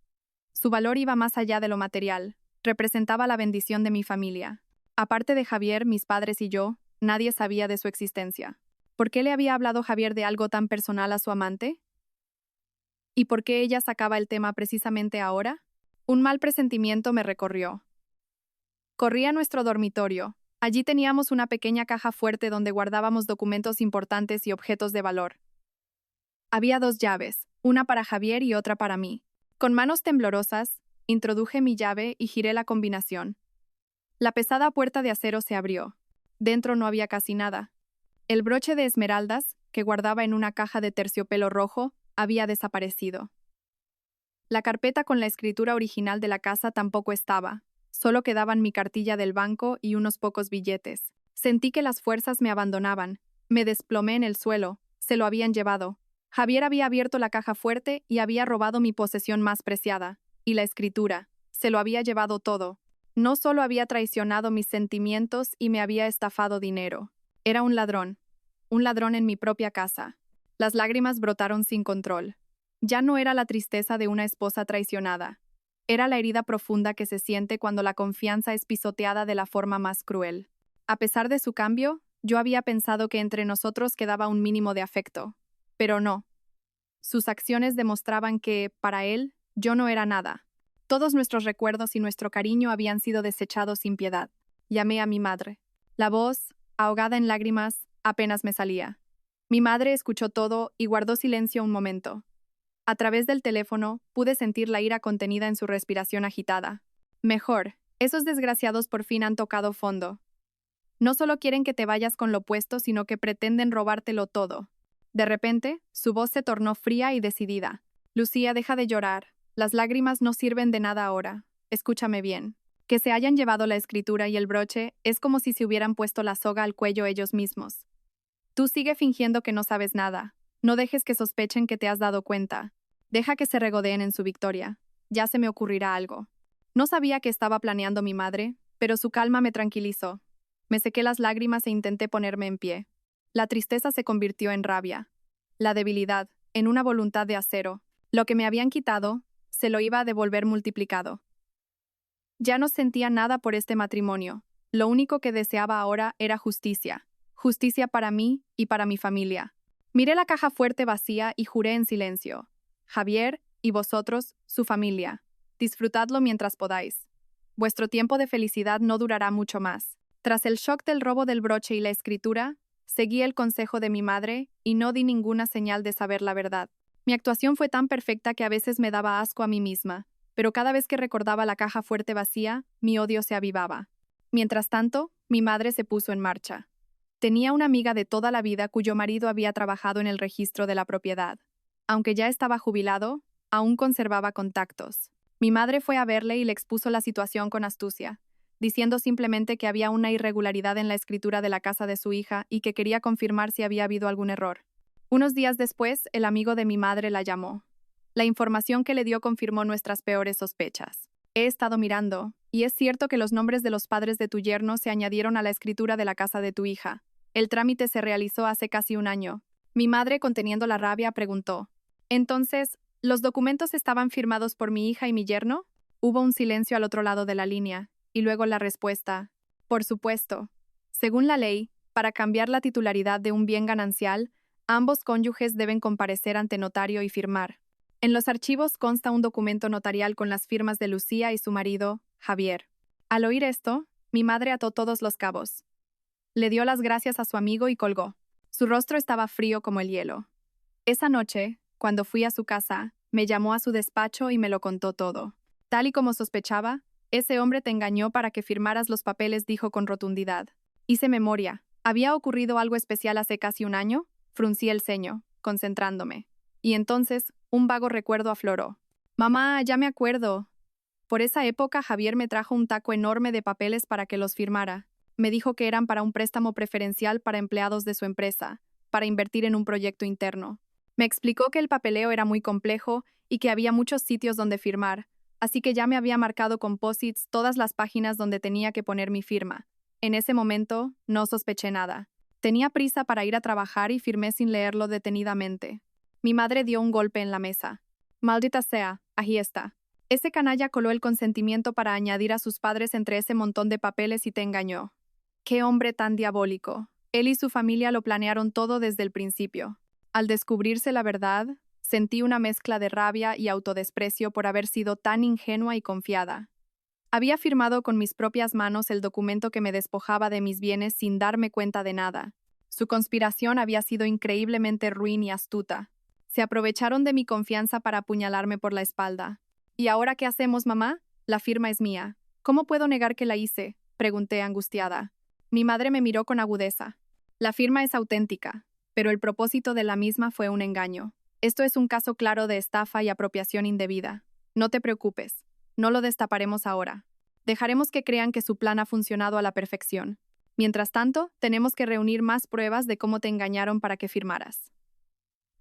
[SPEAKER 1] Su valor iba más allá de lo material, representaba la bendición de mi familia. Aparte de Javier, mis padres y yo, nadie sabía de su existencia. ¿Por qué le había hablado Javier de algo tan personal a su amante? ¿Y por qué ella sacaba el tema precisamente ahora? Un mal presentimiento me recorrió. Corrí a nuestro dormitorio. Allí teníamos una pequeña caja fuerte donde guardábamos documentos importantes y objetos de valor. Había 2 llaves, una para Javier y otra para mí. Con manos temblorosas, introduje mi llave y giré la combinación. La pesada puerta de acero se abrió. Dentro no había casi nada. El broche de esmeraldas, que guardaba en una caja de terciopelo rojo, había desaparecido. La carpeta con la escritura original de la casa tampoco estaba. Solo quedaban mi cartilla del banco y unos pocos billetes. Sentí que las fuerzas me abandonaban. Me desplomé en el suelo. Se lo habían llevado. Javier había abierto la caja fuerte y había robado mi posesión más preciada. Y la escritura. Se lo había llevado todo. No solo había traicionado mis sentimientos y me había estafado dinero. Era un ladrón. Un ladrón en mi propia casa. Las lágrimas brotaron sin control. Ya no era la tristeza de una esposa traicionada. Era la herida profunda que se siente cuando la confianza es pisoteada de la forma más cruel. A pesar de su cambio, yo había pensado que entre nosotros quedaba un mínimo de afecto. Pero no. Sus acciones demostraban que, para él, yo no era nada. Todos nuestros recuerdos y nuestro cariño habían sido desechados sin piedad. Llamé a mi madre. La voz, ahogada en lágrimas, apenas me salía. Mi madre escuchó todo y guardó silencio un momento. A través del teléfono, pude sentir la ira contenida en su respiración agitada. Mejor, esos desgraciados por fin han tocado fondo. No solo quieren que te vayas con lo puesto, sino que pretenden robártelo todo. De repente, su voz se tornó fría y decidida. Lucía, deja de llorar. Las lágrimas no sirven de nada ahora. Escúchame bien. Que se hayan llevado la escritura y el broche es como si se hubieran puesto la soga al cuello ellos mismos. Tú sigue fingiendo que no sabes nada. No dejes que sospechen que te has dado cuenta. Deja que se regodeen en su victoria. Ya se me ocurrirá algo. No sabía que estaba planeando mi madre, pero su calma me tranquilizó. Me sequé las lágrimas e intenté ponerme en pie. La tristeza se convirtió en rabia. La debilidad, en una voluntad de acero. Lo que me habían quitado, se lo iba a devolver multiplicado. Ya no sentía nada por este matrimonio. Lo único que deseaba ahora era justicia. Justicia para mí y para mi familia. Miré la caja fuerte vacía y juré en silencio. Javier, y vosotros, su familia. Disfrutadlo mientras podáis. Vuestro tiempo de felicidad no durará mucho más. Tras el shock del robo del broche y la escritura, seguí el consejo de mi madre y no di ninguna señal de saber la verdad. Mi actuación fue tan perfecta que a veces me daba asco a mí misma, pero cada vez que recordaba la caja fuerte vacía, mi odio se avivaba. Mientras tanto, mi madre se puso en marcha. Tenía una amiga de toda la vida cuyo marido había trabajado en el registro de la propiedad. Aunque ya estaba jubilado, aún conservaba contactos. Mi madre fue a verle y le expuso la situación con astucia, diciendo simplemente que había una irregularidad en la escritura de la casa de su hija y que quería confirmar si había habido algún error. Unos días después, el amigo de mi madre la llamó. La información que le dio confirmó nuestras peores sospechas. He estado mirando, y es cierto que los nombres de los padres de tu yerno se añadieron a la escritura de la casa de tu hija. El trámite se realizó hace casi un año. Mi madre, conteniendo la rabia, preguntó: «Entonces, ¿los documentos estaban firmados por mi hija y mi yerno?» Hubo un silencio al otro lado de la línea, y luego la respuesta: «Por supuesto. Según la ley, para cambiar la titularidad de un bien ganancial, ambos cónyuges deben comparecer ante notario y firmar. En los archivos consta un documento notarial con las firmas de Lucía y su marido, Javier». Al oír esto, mi madre ató todos los cabos. Le dio las gracias a su amigo y colgó. Su rostro estaba frío como el hielo. Esa noche, cuando fui a su casa, me llamó a su despacho y me lo contó todo. Tal y como sospechaba, ese hombre te engañó para que firmaras los papeles, dijo con rotundidad. Hice memoria. ¿Había ocurrido algo especial hace casi un año? Fruncí el ceño, concentrándome. Y entonces, un vago recuerdo afloró. Mamá, ya me acuerdo. Por esa época, Javier me trajo un taco enorme de papeles para que los firmara. Me dijo que eran para un préstamo preferencial para empleados de su empresa, para invertir en un proyecto interno. Me explicó que el papeleo era muy complejo y que había muchos sitios donde firmar, así que ya me había marcado con post-its todas las páginas donde tenía que poner mi firma. En ese momento, no sospeché nada. Tenía prisa para ir a trabajar y firmé sin leerlo detenidamente. Mi madre dio un golpe en la mesa. Maldita sea, ahí está. Ese canalla coló el consentimiento para añadir a sus padres entre ese montón de papeles y te engañó. ¡Qué hombre tan diabólico! Él y su familia lo planearon todo desde el principio. Al descubrirse la verdad, sentí una mezcla de rabia y autodesprecio por haber sido tan ingenua y confiada. Había firmado con mis propias manos el documento que me despojaba de mis bienes sin darme cuenta de nada. Su conspiración había sido increíblemente ruin y astuta. Se aprovecharon de mi confianza para apuñalarme por la espalda. ¿Y ahora qué hacemos, mamá? La firma es mía. ¿Cómo puedo negar que la hice?, pregunté angustiada. Mi madre me miró con agudeza. La firma es auténtica, pero el propósito de la misma fue un engaño. Esto es un caso claro de estafa y apropiación indebida. No te preocupes, no lo destaparemos ahora. Dejaremos que crean que su plan ha funcionado a la perfección. Mientras tanto, tenemos que reunir más pruebas de cómo te engañaron para que firmaras.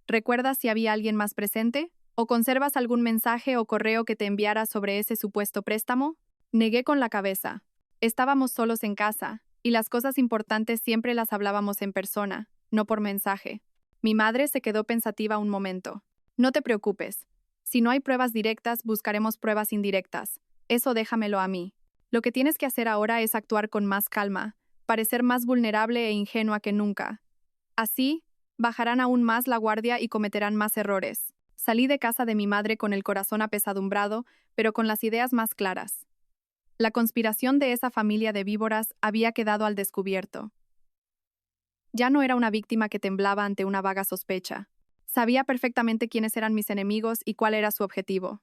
[SPEAKER 1] ¿Recuerdas si había alguien más presente? ¿O conservas algún mensaje o correo que te enviara sobre ese supuesto préstamo? Negué con la cabeza. Estábamos solos en casa, y las cosas importantes siempre las hablábamos en persona, no por mensaje. Mi madre se quedó pensativa un momento. No te preocupes. Si no hay pruebas directas, buscaremos pruebas indirectas. Eso déjamelo a mí. Lo que tienes que hacer ahora es actuar con más calma, parecer más vulnerable e ingenua que nunca. Así, bajarán aún más la guardia y cometerán más errores. Salí de casa de mi madre con el corazón apesadumbrado, pero con las ideas más claras. La conspiración de esa familia de víboras había quedado al descubierto. Ya no era una víctima que temblaba ante una vaga sospecha. Sabía perfectamente quiénes eran mis enemigos y cuál era su objetivo.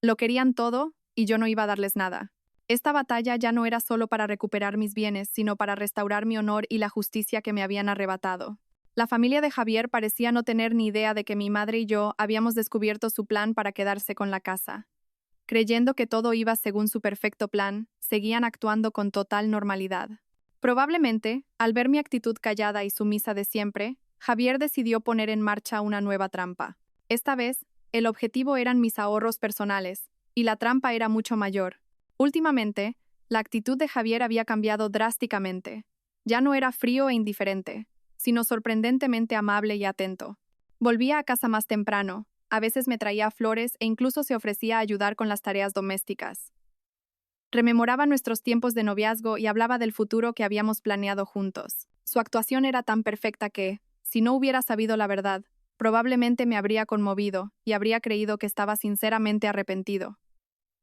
[SPEAKER 1] Lo querían todo, y yo no iba a darles nada. Esta batalla ya no era solo para recuperar mis bienes, sino para restaurar mi honor y la justicia que me habían arrebatado. La familia de Javier parecía no tener ni idea de que mi madre y yo habíamos descubierto su plan para quedarse con la casa. Creyendo que todo iba según su perfecto plan, seguían actuando con total normalidad. Probablemente, al ver mi actitud callada y sumisa de siempre, Javier decidió poner en marcha una nueva trampa. Esta vez, el objetivo eran mis ahorros personales, y la trampa era mucho mayor. Últimamente, La actitud de Javier había cambiado drásticamente. Ya no era frío e indiferente, sino sorprendentemente amable y atento. Volvía a casa más temprano, a veces me traía flores e incluso se ofrecía a ayudar con las tareas domésticas. Rememoraba nuestros tiempos de noviazgo y hablaba del futuro que habíamos planeado juntos. Su actuación era tan perfecta que, si no hubiera sabido la verdad, probablemente me habría conmovido y habría creído que estaba sinceramente arrepentido.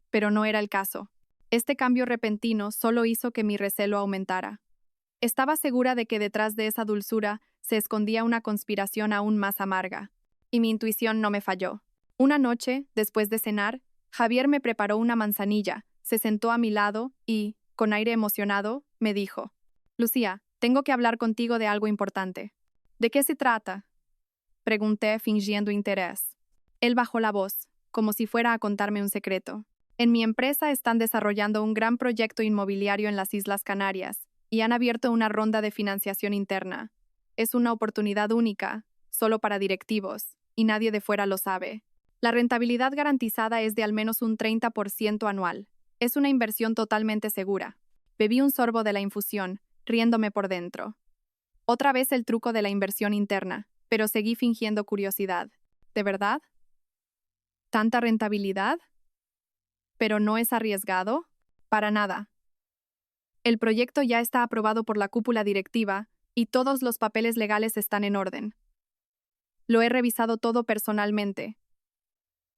[SPEAKER 1] Pero no era el caso. Este cambio repentino solo hizo que mi recelo aumentara. Estaba segura de que detrás de esa dulzura se escondía una conspiración aún más amarga. Y mi intuición no me falló. Una noche, después de cenar, Javier me preparó una manzanilla, se sentó a mi lado y, con aire emocionado, me dijo: «Lucía, tengo que hablar contigo de algo importante». «¿De qué se trata?», pregunté fingiendo interés. Él bajó la voz, como si fuera a contarme un secreto. «En mi empresa están desarrollando un gran proyecto inmobiliario en las Islas Canarias y han abierto una ronda de financiación interna. Es una oportunidad única, solo para directivos, y nadie de fuera lo sabe. La rentabilidad garantizada es de al menos un 30% anual. Es una inversión totalmente segura». Bebí un sorbo de la infusión, riéndome por dentro. Otra vez el truco de la inversión interna, pero seguí fingiendo curiosidad. ¿De verdad? ¿Tanta rentabilidad? ¿Pero no es arriesgado? Para nada. El proyecto ya está aprobado por la cúpula directiva y todos los papeles legales están en orden. Lo he revisado todo personalmente.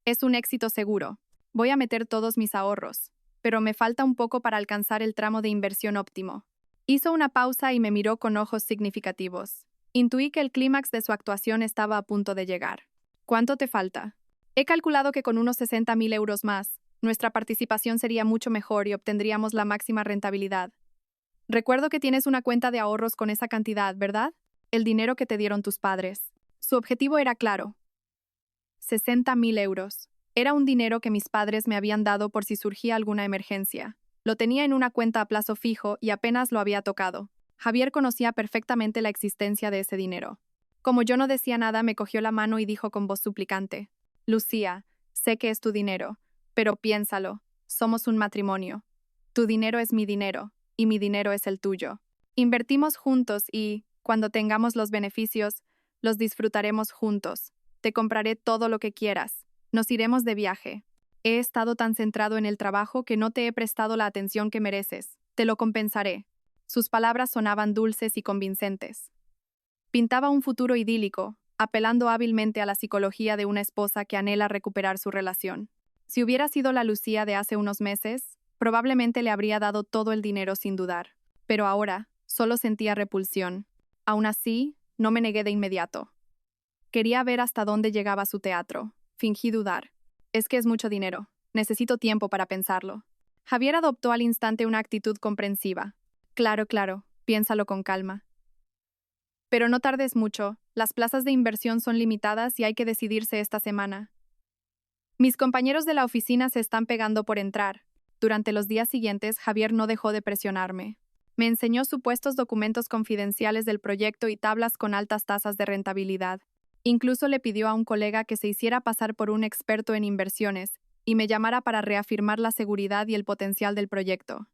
[SPEAKER 1] Es un éxito seguro. Voy a meter todos mis ahorros, pero me falta un poco para alcanzar el tramo de inversión óptimo. Hizo una pausa y me miró con ojos significativos. Intuí que el clímax de su actuación estaba a punto de llegar. ¿Cuánto te falta? He calculado que con unos 60.000 euros más, nuestra participación sería mucho mejor y obtendríamos la máxima rentabilidad. Recuerdo que tienes una cuenta de ahorros con esa cantidad, ¿verdad? El dinero que te dieron tus padres. Su objetivo era claro: 60.000 euros. Era un dinero que mis padres me habían dado por si surgía alguna emergencia. Lo tenía en una cuenta a plazo fijo y apenas lo había tocado. Javier conocía perfectamente la existencia de ese dinero. Como yo no decía nada, me cogió la mano y dijo con voz suplicante: «Lucía, sé que es tu dinero, pero piénsalo, somos un matrimonio. Tu dinero es mi dinero, y mi dinero es el tuyo. Invertimos juntos y, cuando tengamos los beneficios, los disfrutaremos juntos. Te compraré todo lo que quieras. Nos iremos de viaje. He estado tan centrado en el trabajo que no te he prestado la atención que mereces. Te lo compensaré». Sus palabras sonaban dulces y convincentes. Pintaba un futuro idílico, apelando hábilmente a la psicología de una esposa que anhela recuperar su relación. Si hubiera sido la Lucía de hace unos meses, probablemente le habría dado todo el dinero sin dudar. Pero ahora, solo sentía repulsión. Aún así, no me negué de inmediato. Quería ver hasta dónde llegaba su teatro. Fingí dudar. «Es que es mucho dinero. Necesito tiempo para pensarlo». Javier adoptó al instante una actitud comprensiva. «Claro, claro. Piénsalo con calma. Pero no tardes mucho. Las plazas de inversión son limitadas y hay que decidirse esta semana. Mis compañeros de la oficina se están pegando por entrar». Durante los días siguientes, Javier no dejó de presionarme. Me enseñó supuestos documentos confidenciales del proyecto y tablas con altas tasas de rentabilidad. Incluso le pidió a un colega que se hiciera pasar por un experto en inversiones y me llamara para reafirmar la seguridad y el potencial del proyecto.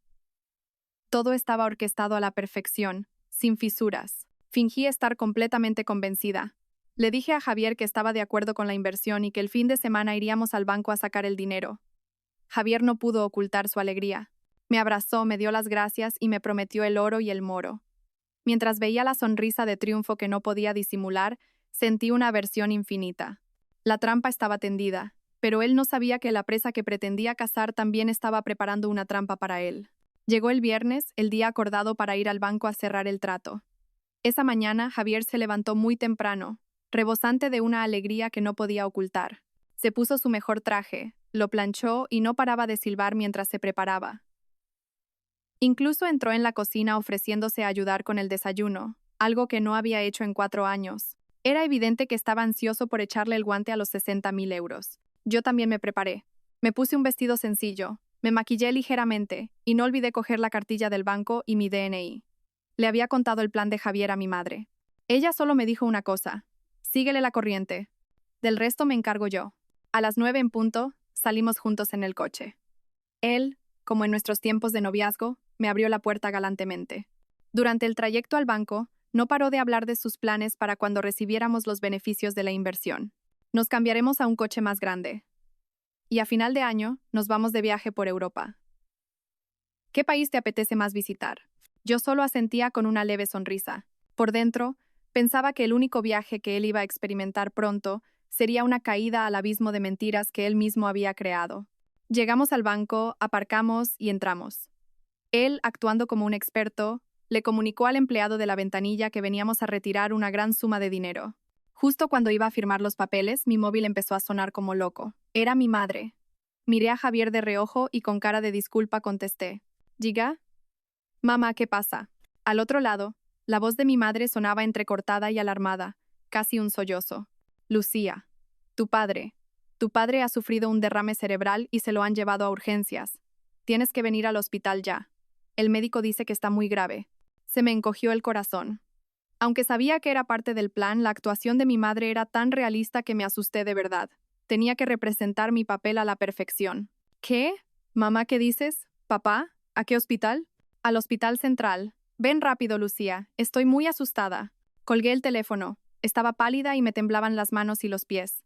[SPEAKER 1] Todo estaba orquestado a la perfección, sin fisuras. Fingí estar completamente convencida. Le dije a Javier que estaba de acuerdo con la inversión y que el fin de semana iríamos al banco a sacar el dinero. Javier no pudo ocultar su alegría. Me abrazó, me dio las gracias y me prometió el oro y el moro. Mientras veía la sonrisa de triunfo que no podía disimular, sentí una aversión infinita. La trampa estaba tendida, pero él no sabía que la presa que pretendía cazar también estaba preparando una trampa para él. Llegó el viernes, el día acordado para ir al banco a cerrar el trato. Esa mañana, Javier se levantó muy temprano, rebosante de una alegría que no podía ocultar. Se puso su mejor traje, lo planchó y no paraba de silbar mientras se preparaba. Incluso entró en la cocina ofreciéndose a ayudar con el desayuno, algo que no había hecho en 4 años. Era evidente que estaba ansioso por echarle el guante a los 60.000 euros. Yo también me preparé. Me puse un vestido sencillo, me maquillé ligeramente y no olvidé coger la cartilla del banco y mi DNI. Le había contado el plan de Javier a mi madre. Ella solo me dijo una cosa: síguele la corriente. Del resto me encargo yo. A las 9 en punto, salimos juntos en el coche. Él, como en nuestros tiempos de noviazgo, me abrió la puerta galantemente. Durante el trayecto al banco, no paró de hablar de sus planes para cuando recibiéramos los beneficios de la inversión. Nos cambiaremos a un coche más grande. Y a final de año, nos vamos de viaje por Europa. ¿Qué país te apetece más visitar? Yo solo asentía con una leve sonrisa. Por dentro, pensaba que el único viaje que él iba a experimentar pronto sería una caída al abismo de mentiras que él mismo había creado. Llegamos al banco, aparcamos y entramos. Él, actuando como un experto, le comunicó al empleado de la ventanilla que veníamos a retirar una gran suma de dinero. Justo cuando iba a firmar los papeles, mi móvil empezó a sonar como loco. Era mi madre. Miré a Javier de reojo y con cara de disculpa contesté. ¿Diga? Mamá, ¿qué pasa? Al otro lado, la voz de mi madre sonaba entrecortada y alarmada, casi un sollozo. Lucía, tu padre ha sufrido un derrame cerebral y se lo han llevado a urgencias. Tienes que venir al hospital ya. El médico dice que está muy grave. Se me encogió el corazón. Aunque sabía que era parte del plan, la actuación de mi madre era tan realista que me asusté de verdad. Tenía que representar mi papel a la perfección. ¿Qué? Mamá, ¿qué dices? ¿Papá? ¿A qué hospital? Al Hospital Central. Ven rápido, Lucía. Estoy muy asustada. Colgué el teléfono. Estaba pálida y me temblaban las manos y los pies.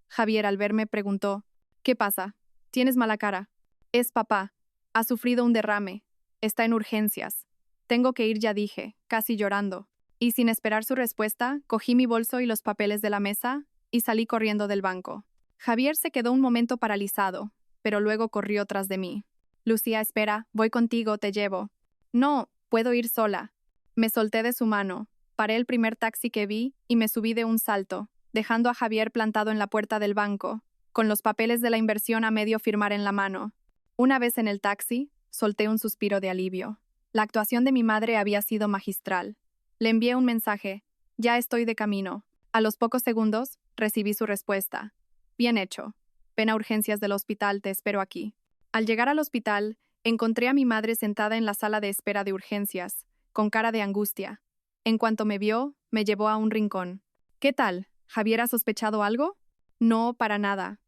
[SPEAKER 1] Javier, al verme, preguntó. ¿Qué pasa? ¿Tienes mala cara? Es papá. Ha sufrido un derrame. Está en urgencias. Tengo que ir, ya dije, casi llorando. Y sin esperar su respuesta, cogí mi bolso y los papeles de la mesa y salí corriendo del banco. Javier se quedó un momento paralizado, pero luego corrió tras de mí. Lucía, espera, voy contigo, te llevo. No, puedo ir sola. Me solté de su mano, paré el primer taxi que vi y me subí de un salto, dejando a Javier plantado en la puerta del banco, con los papeles de la inversión a medio firmar en la mano. Una vez en el taxi, solté un suspiro de alivio. La actuación de mi madre había sido magistral. Le envié un mensaje. Ya estoy de camino. A los pocos segundos, recibí su respuesta. Bien hecho. Ven a urgencias del hospital, te espero aquí. Al llegar al hospital, encontré a mi madre sentada en la sala de espera de urgencias, con cara de angustia. En cuanto me vio, me llevó a un rincón. ¿Qué tal? ¿Javier ha sospechado algo? No, para nada.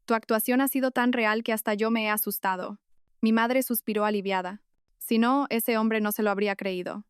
[SPEAKER 1] Tu actuación ha sido tan real que hasta yo me he asustado. Mi madre suspiró aliviada. Si no, ese hombre no se lo habría creído.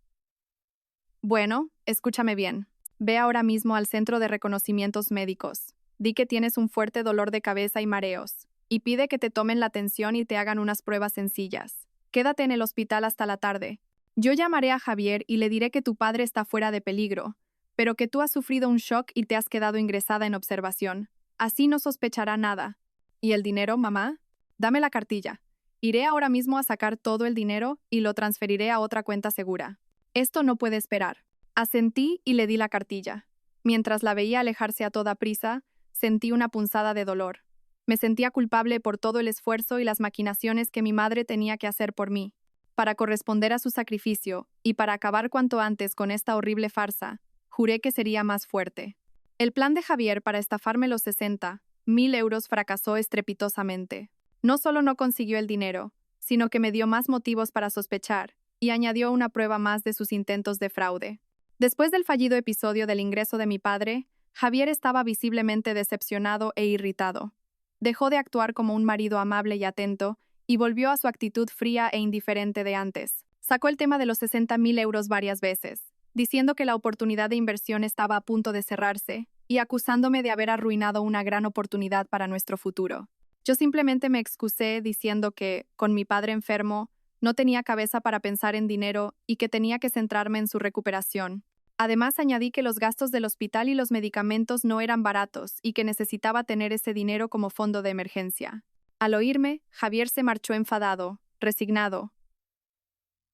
[SPEAKER 1] Bueno, escúchame bien. Ve ahora mismo al centro de reconocimientos médicos. Di que tienes un fuerte dolor de cabeza y mareos. Y pide que te tomen la tensión y te hagan unas pruebas sencillas. Quédate en el hospital hasta la tarde. Yo llamaré a Javier y le diré que tu padre está fuera de peligro, pero que tú has sufrido un shock y te has quedado ingresada en observación. Así no sospechará nada. ¿Y el dinero, mamá? Dame la cartilla. Iré ahora mismo a sacar todo el dinero y lo transferiré a otra cuenta segura. Esto no puede esperar. Asentí y le di la cartilla. Mientras la veía alejarse a toda prisa, sentí una punzada de dolor. Me sentía culpable por todo el esfuerzo y las maquinaciones que mi madre tenía que hacer por mí. Para corresponder a su sacrificio y para acabar cuanto antes con esta horrible farsa, juré que sería más fuerte. El plan de Javier para estafarme los 60.000 euros fracasó estrepitosamente. No solo no consiguió el dinero, sino que me dio más motivos para sospechar y añadió una prueba más de sus intentos de fraude. Después del fallido episodio del ingreso de mi padre, Javier estaba visiblemente decepcionado e irritado. Dejó de actuar como un marido amable y atento y volvió a su actitud fría e indiferente de antes. Sacó el tema de los 60.000 euros varias veces, diciendo que la oportunidad de inversión estaba a punto de cerrarse y acusándome de haber arruinado una gran oportunidad para nuestro futuro. Yo simplemente me excusé diciendo que, con mi padre enfermo, no tenía cabeza para pensar en dinero y que tenía que centrarme en su recuperación. Además, añadí que los gastos del hospital y los medicamentos no eran baratos y que necesitaba tener ese dinero como fondo de emergencia. Al oírme, Javier se marchó enfadado, resignado.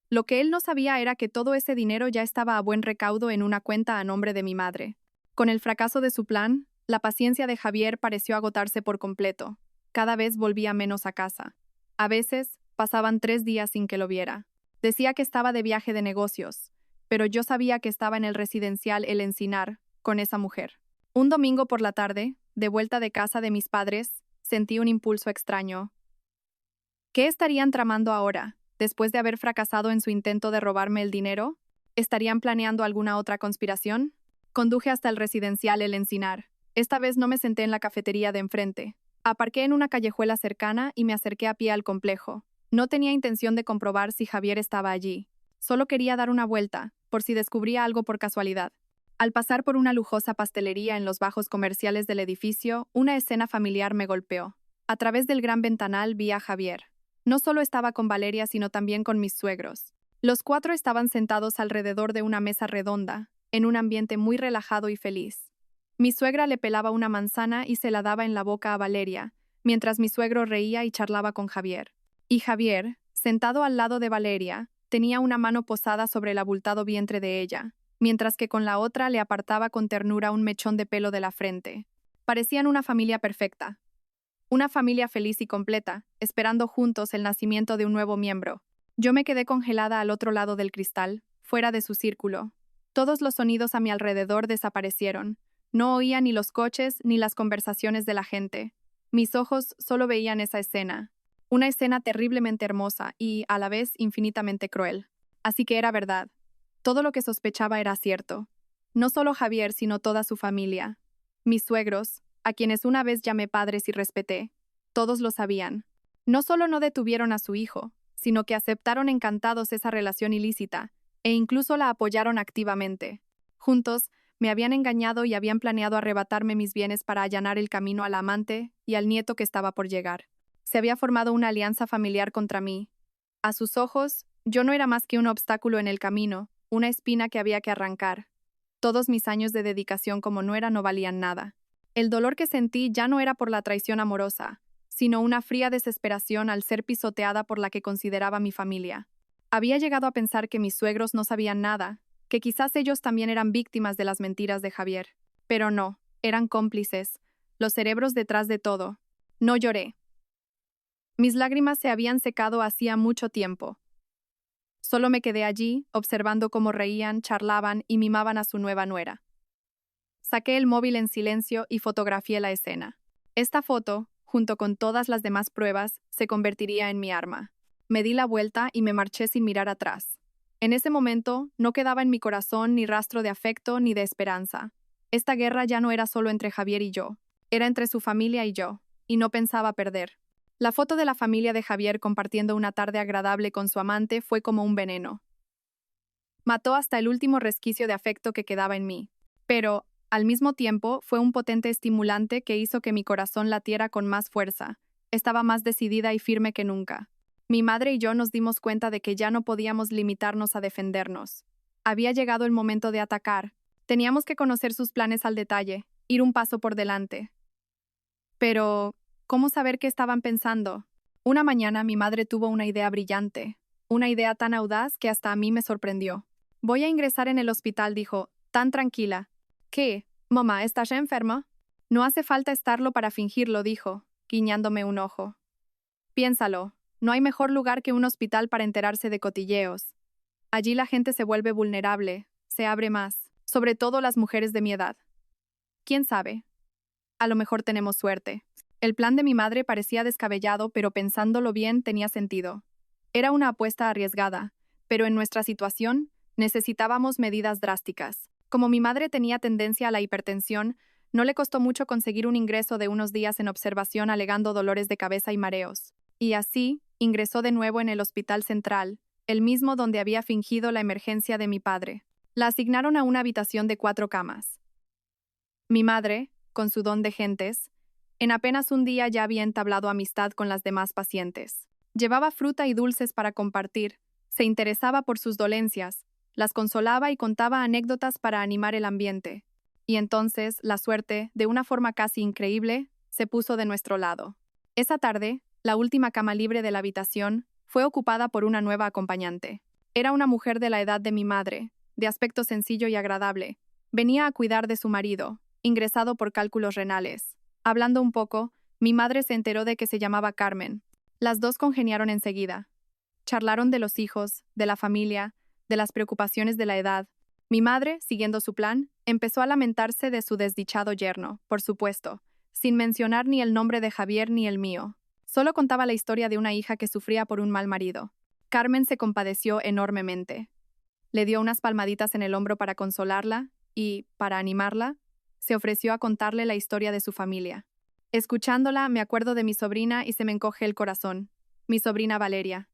[SPEAKER 1] Lo que él no sabía era que todo ese dinero ya estaba a buen recaudo en una cuenta a nombre de mi madre. Con el fracaso de su plan, la paciencia de Javier pareció agotarse por completo. Cada vez volvía menos a casa. A veces, pasaban 3 días sin que lo viera. Decía que estaba de viaje de negocios, pero yo sabía que estaba en el residencial El Encinar, con esa mujer. Un domingo por la tarde, de vuelta de casa de mis padres, sentí un impulso extraño. ¿Qué estarían tramando ahora, después de haber fracasado en su intento de robarme el dinero? ¿Estarían planeando alguna otra conspiración? Conduje hasta el residencial El Encinar. Esta vez no me senté en la cafetería de enfrente. Aparqué en una callejuela cercana y me acerqué a pie al complejo. No tenía intención de comprobar si Javier estaba allí. Solo quería dar una vuelta, por si descubría algo por casualidad. Al pasar por una lujosa pastelería en los bajos comerciales del edificio, una escena familiar me golpeó. A través del gran ventanal vi a Javier. No solo estaba con Valeria, sino también con mis suegros. Los cuatro estaban sentados alrededor de una mesa redonda, en un ambiente muy relajado y feliz. Mi suegra le pelaba una manzana y se la daba en la boca a Valeria, mientras mi suegro reía y charlaba con Javier. Y Javier, sentado al lado de Valeria, tenía una mano posada sobre el abultado vientre de ella, mientras que con la otra le apartaba con ternura un mechón de pelo de la frente. Parecían una familia perfecta. Una familia feliz y completa, esperando juntos el nacimiento de un nuevo miembro. Yo me quedé congelada al otro lado del cristal, fuera de su círculo. Todos los sonidos a mi alrededor desaparecieron. No oía ni los coches ni las conversaciones de la gente. Mis ojos solo veían esa escena. Una escena terriblemente hermosa y, a la vez, infinitamente cruel. Así que era verdad. Todo lo que sospechaba era cierto. No solo Javier, sino toda su familia. Mis suegros, a quienes una vez llamé padres y respeté, todos lo sabían. No solo no detuvieron a su hijo, sino que aceptaron encantados esa relación ilícita, e incluso la apoyaron activamente. Juntos, me habían engañado y habían planeado arrebatarme mis bienes para allanar el camino al amante y al nieto que estaba por llegar. Se había formado una alianza familiar contra mí. A sus ojos, yo no era más que un obstáculo en el camino, una espina que había que arrancar. Todos mis años de dedicación como nuera no valían nada. El dolor que sentí ya no era por la traición amorosa, sino una fría desesperación al ser pisoteada por la que consideraba mi familia. Había llegado a pensar que mis suegros no sabían nada, que quizás ellos también eran víctimas de las mentiras de Javier. Pero no, eran cómplices, los cerebros detrás de todo. No lloré. Mis lágrimas se habían secado hacía mucho tiempo. Solo me quedé allí, observando cómo reían, charlaban y mimaban a su nueva nuera. Saqué el móvil en silencio y fotografié la escena. Esta foto, junto con todas las demás pruebas, se convertiría en mi arma. Me di la vuelta y me marché sin mirar atrás. En ese momento, no quedaba en mi corazón ni rastro de afecto ni de esperanza. Esta guerra ya no era solo entre Javier y yo, era entre su familia y yo, y no pensaba perder. La foto de la familia de Javier compartiendo una tarde agradable con su amante fue como un veneno. Mató hasta el último resquicio de afecto que quedaba en mí. Pero, al mismo tiempo, fue un potente estimulante que hizo que mi corazón latiera con más fuerza. Estaba más decidida y firme que nunca. Mi madre y yo nos dimos cuenta de que ya no podíamos limitarnos a defendernos. Había llegado el momento de atacar. Teníamos que conocer sus planes al detalle, ir un paso por delante. Pero, ¿cómo saber qué estaban pensando? Una mañana mi madre tuvo una idea brillante, una idea tan audaz que hasta a mí me sorprendió. Voy a ingresar en el hospital, dijo, tan tranquila. ¿Qué? Mamá, ¿estás enferma? No hace falta estarlo para fingirlo, dijo, guiñándome un ojo. Piénsalo, no hay mejor lugar que un hospital para enterarse de cotilleos. Allí la gente se vuelve vulnerable, se abre más, sobre todo las mujeres de mi edad. ¿Quién sabe? A lo mejor tenemos suerte. El plan de mi madre parecía descabellado, pero pensándolo bien tenía sentido. Era una apuesta arriesgada, pero en nuestra situación necesitábamos medidas drásticas. Como mi madre tenía tendencia a la hipertensión, no le costó mucho conseguir un ingreso de unos días en observación alegando dolores de cabeza y mareos. Y así, ingresó de nuevo en el hospital central, el mismo donde había fingido la emergencia de mi padre. La asignaron a una habitación de 4 camas. Mi madre, con su don de gentes, en apenas un día ya había entablado amistad con las demás pacientes. Llevaba fruta y dulces para compartir, se interesaba por sus dolencias, las consolaba y contaba anécdotas para animar el ambiente. Y entonces, la suerte, de una forma casi increíble, se puso de nuestro lado. Esa tarde, la última cama libre de la habitación fue ocupada por una nueva acompañante. Era una mujer de la edad de mi madre, de aspecto sencillo y agradable. Venía a cuidar de su marido, ingresado por cálculos renales. Hablando un poco, mi madre se enteró de que se llamaba Carmen. Las dos congeniaron enseguida. Charlaron de los hijos, de la familia, de las preocupaciones de la edad. Mi madre, siguiendo su plan, empezó a lamentarse de su desdichado yerno, por supuesto, sin mencionar ni el nombre de Javier ni el mío. Solo contaba la historia de una hija que sufría por un mal marido. Carmen se compadeció enormemente. Le dio unas palmaditas en el hombro para consolarla y, para animarla, se ofreció a contarle la historia de su familia. Escuchándola, me acuerdo de mi sobrina y se me encoge el corazón. mi sobrina Valeria.